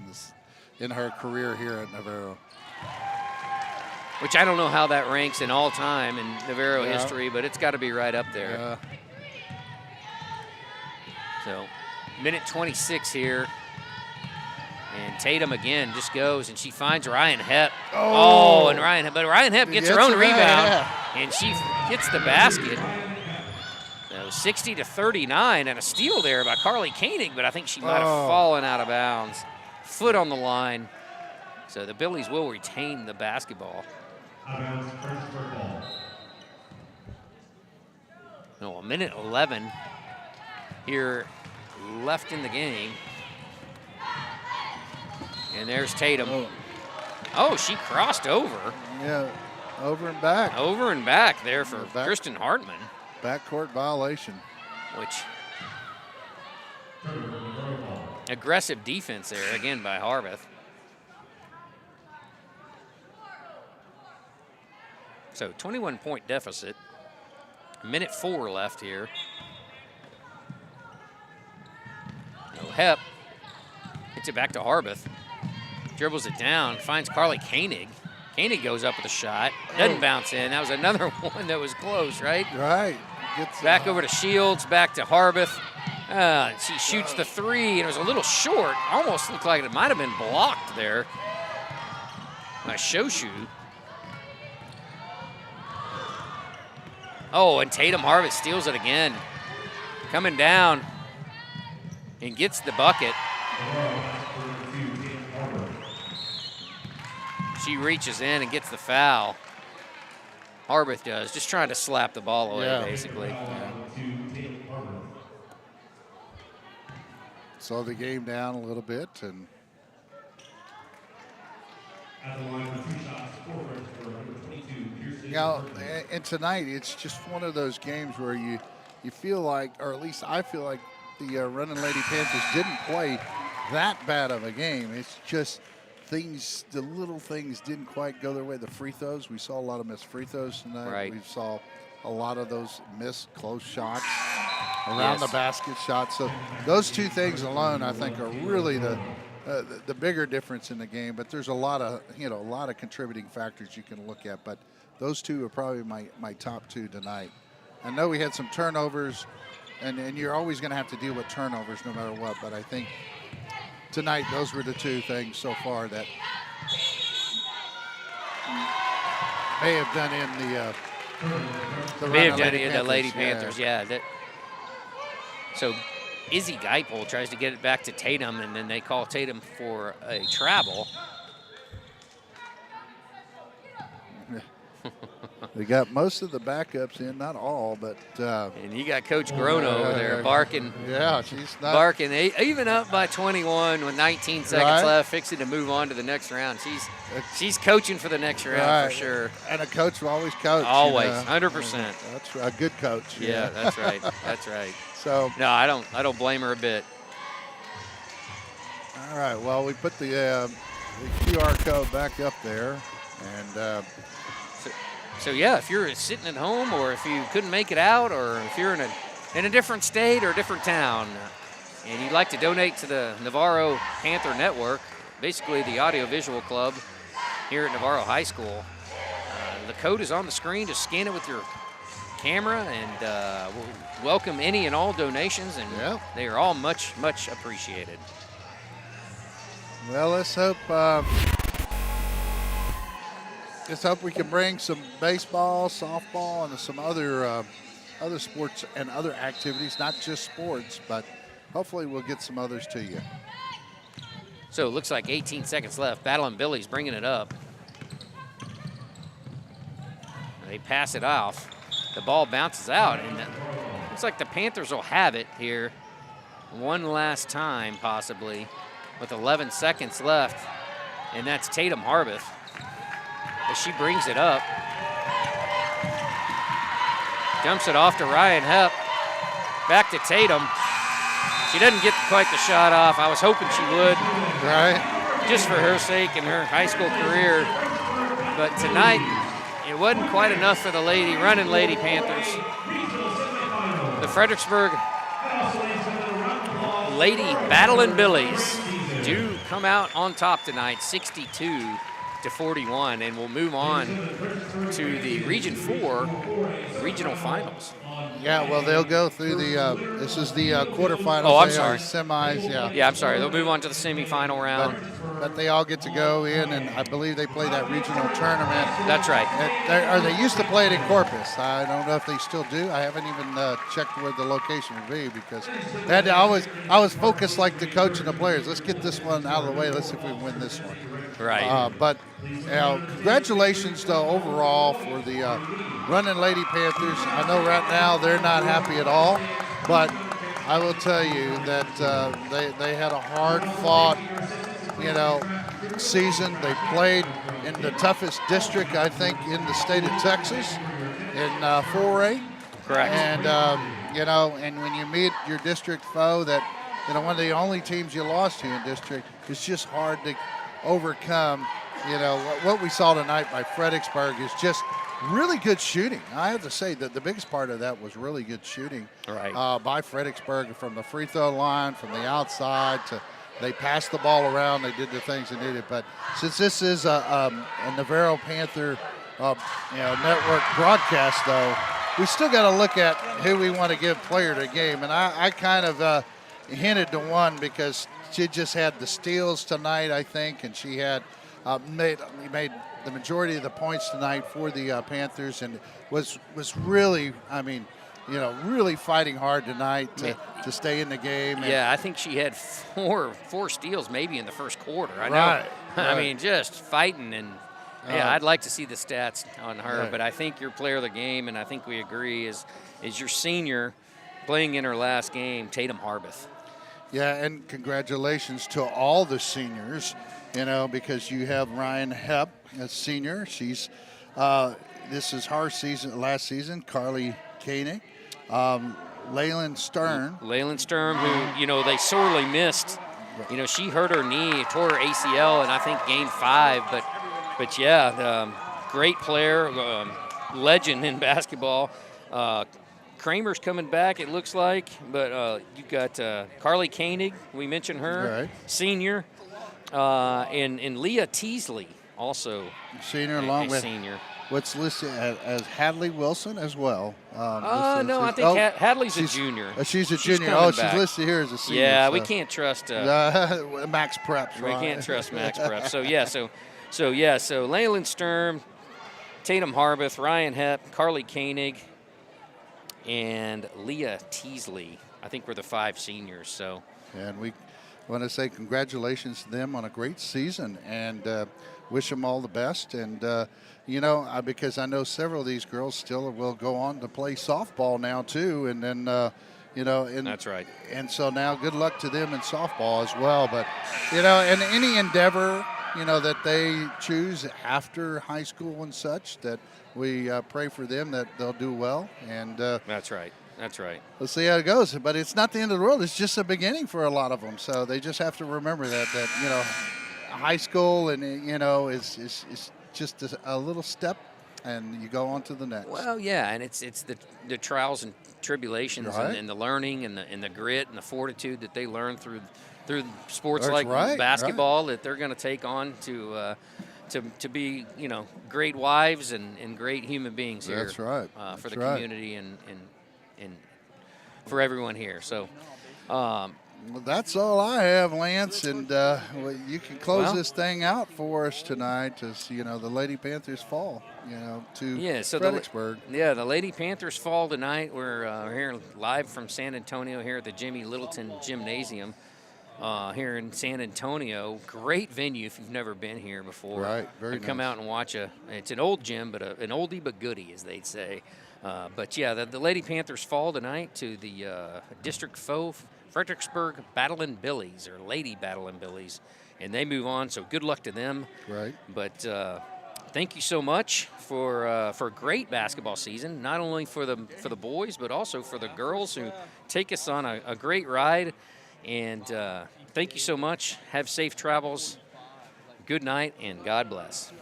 in her career here at Navarro. Which I don't know how that ranks in all time in Navarro history, but it's got to be right up there. Yeah. So, minute 26 here. And Tatum again just goes and she finds Ryan Hepp. But Ryan Hepp gets her own rebound and she gets the basket. So 60-39 and a steal there by Carly Koenig, but I think she might have fallen out of bounds. Foot on the line. So the Billies will retain the basketball. No, a minute 11 here left in the game. And there's Tatum. She crossed over. Yeah, over and back. Over and back there for Kristen Hartman. Backcourt violation. Which, aggressive defense there, again, by Harbath. So, 21-point deficit. Minute 4 left here. Hepp gets it back to Harbath. Dribbles it down, finds Carly Koenig. Koenig goes up with a shot, doesn't bounce in. That was another one that was close, right? Right. Back over to Shields, back to Harbath. She shoots the three, and it was a little short. Almost looked like it might have been blocked there. A show shoot. And Tatum Harbath steals it again. Coming down and gets the bucket. She reaches in and gets the foul. Harbath does, just trying to slap the ball away, basically. Slow the game down a little bit. And and tonight it's just one of those games where you feel like, or at least I feel like, the Runnin Lady Panthers didn't play that bad of a game. It's just the little things didn't quite go their way. The free throws, we saw a lot of missed free throws tonight. Right. We saw a lot of those missed close shots, around the basket shots. So those two things alone, I think, are really the bigger difference in the game. But there's a lot of contributing factors you can look at. But those two are probably my top two tonight. I know we had some turnovers, and you're always going to have to deal with turnovers no matter what. But I think tonight, those were the two things so far that may have done in the May have done Lady it in the Panthers. Lady Panthers, yeah. So Izzy Geipel tries to get it back to Tatum, and then they call Tatum for a travel. They got most of the backups in, not all, but And you got Coach Grono over there barking. Yeah, she's not Barking, even up by 21 with 19 seconds Right. left, fixing to move on to the next round. She's coaching for the next round right. for sure. And a coach will always coach. Always, you know. 100%. That's a good coach. Yeah, that's right. That's right. So No, I don't blame her a bit. all right, well, we put the QR code back up there, and So yeah, if you're sitting at home, or if you couldn't make it out, or if you're in a different state or a different town, and you'd like to donate to the Navarro Panther Network, basically the audiovisual club here at Navarro High School, the code is on the screen. Just scan it with your camera, and we'll welcome any and all donations, and Yeah. they are all much appreciated. well, let's hope we can bring some baseball, softball, and some other sports and other activities, not just sports, but hopefully we'll get some others to you. So it looks like 18 seconds left. Battling Billies bringing it up. They pass it off. The ball bounces out, and it looks like the Panthers will have it here one last time, possibly, with 11 seconds left, and that's Tatum Harbeth. As she brings it up, dumps it off to Ryan Hepp, back to Tatum. She doesn't get quite the shot off. I was hoping she would, Right? just for her sake and her high school career. But tonight, it wasn't quite enough for the Runnin Lady Panthers. The Fredericksburg Lady Battling Billies do come out on top tonight, 62-41, and we'll move on to the Region 4 regional finals. Yeah, well, they'll go through the, this is the quarterfinals. Oh, I'm They sorry. are semis, yeah. Yeah, I'm sorry. They'll move on to the semifinal round. But they all get to go in, and I believe they play that regional tournament. That's right. They used to play it in Corpus. I don't know if they still do. I haven't even checked where the location would be, because I was focused like the coach and the players. Let's get this one out of the way. Let's see if we can win this one. Right. But congratulations to overall for the Runnin Lady Panthers. I know right now they're not happy at all, but I will tell you that they had a hard-fought, season. They played in the toughest district, I think, in the state of Texas in 4A. Correct. And and when you meet your district foe, that one of the only teams you lost to in district, it's just hard to overcome. What we saw tonight by Fredericksburg is just really good shooting. I have to say that the biggest part of that was really good shooting Right. by Fredericksburg from the free throw line, from the outside to. They passed the ball around. They did the things they needed. But since this is a Navarro Panther network broadcast, though, we still got to look at who we want to give player to the game. And I kind of hinted to one because she just had the steals tonight, I think, and she had made the majority of the points tonight for the Panthers, and was really, really fighting hard tonight to stay in the game. And Yeah, I think she had four steals maybe in the first quarter. I know. Right, I right. mean, just fighting, and I'd like to see the stats on her. Right. But I think your player of the game, and I think we agree, is your senior playing in her last game, Tatum Harbeth. Yeah, and congratulations to all the seniors, because you have Ryan Hepp, a senior. She's this is her last season. Carly Koenig, Leyland Stern. Leyland Sturm, who, they sorely missed. She hurt her knee, tore her ACL, and I think game 5. But yeah, great player, legend in basketball. Kramer's coming back, it looks like. But you've got Carly Koenig, we mentioned her, Right. senior. And Leah Teasley, also Senior, a along with senior. what's listed as Hadley Wilson as well. No, I think Hadley's a junior. She's a She's junior. coming She's back. listed here as a senior. Yeah, so. we can't trust Max Preps. we Right? can't trust Max Prep. So Leyland Sturm, Tatum Harbeth, Ryan Hepp, Carly Koenig, and Leah Teasley. I think we're the 5 seniors. So. And we want to say congratulations to them on a great season and wish them all the best. And, because I know several of these girls still will go on to play softball now, too. And then, That's right. And so now good luck to them in softball as well. But, in any endeavor, that they choose after high school and such, that we pray for them that they'll do well. And That's right. That's right. Let's see how it goes. But it's not the end of the world. It's just a beginning for a lot of them. So they just have to remember that high school and, is just a little step, and you go on to the next. Well, yeah, and it's the trials and tribulations Right. and the learning and the grit and the fortitude that they learn through sports That's like right, basketball that they're going to take on to be great wives and great human beings here. That's right. For the That's right. community and for everyone here. So. Well, that's all I have, Lance, and you can close this thing out for us tonight as, the Lady Panthers fall, to Fredericksburg. The Lady Panthers fall tonight. We're here live from San Antonio here at the Jimmy Littleton Gymnasium here in San Antonio. Great venue if you've never been here before. Right, very Come nice. out and watch it's an old gym, but an oldie but goodie, as they'd say. The Lady Panthers fall tonight to the District Foe Fredericksburg Battlin' Billies, or Lady Battlin' Billies, and they move on. So good luck to them. Right. But thank you so much for a great basketball season, not only for the boys but also for the girls who take us on a great ride. And thank you so much. Have safe travels. Good night and God bless.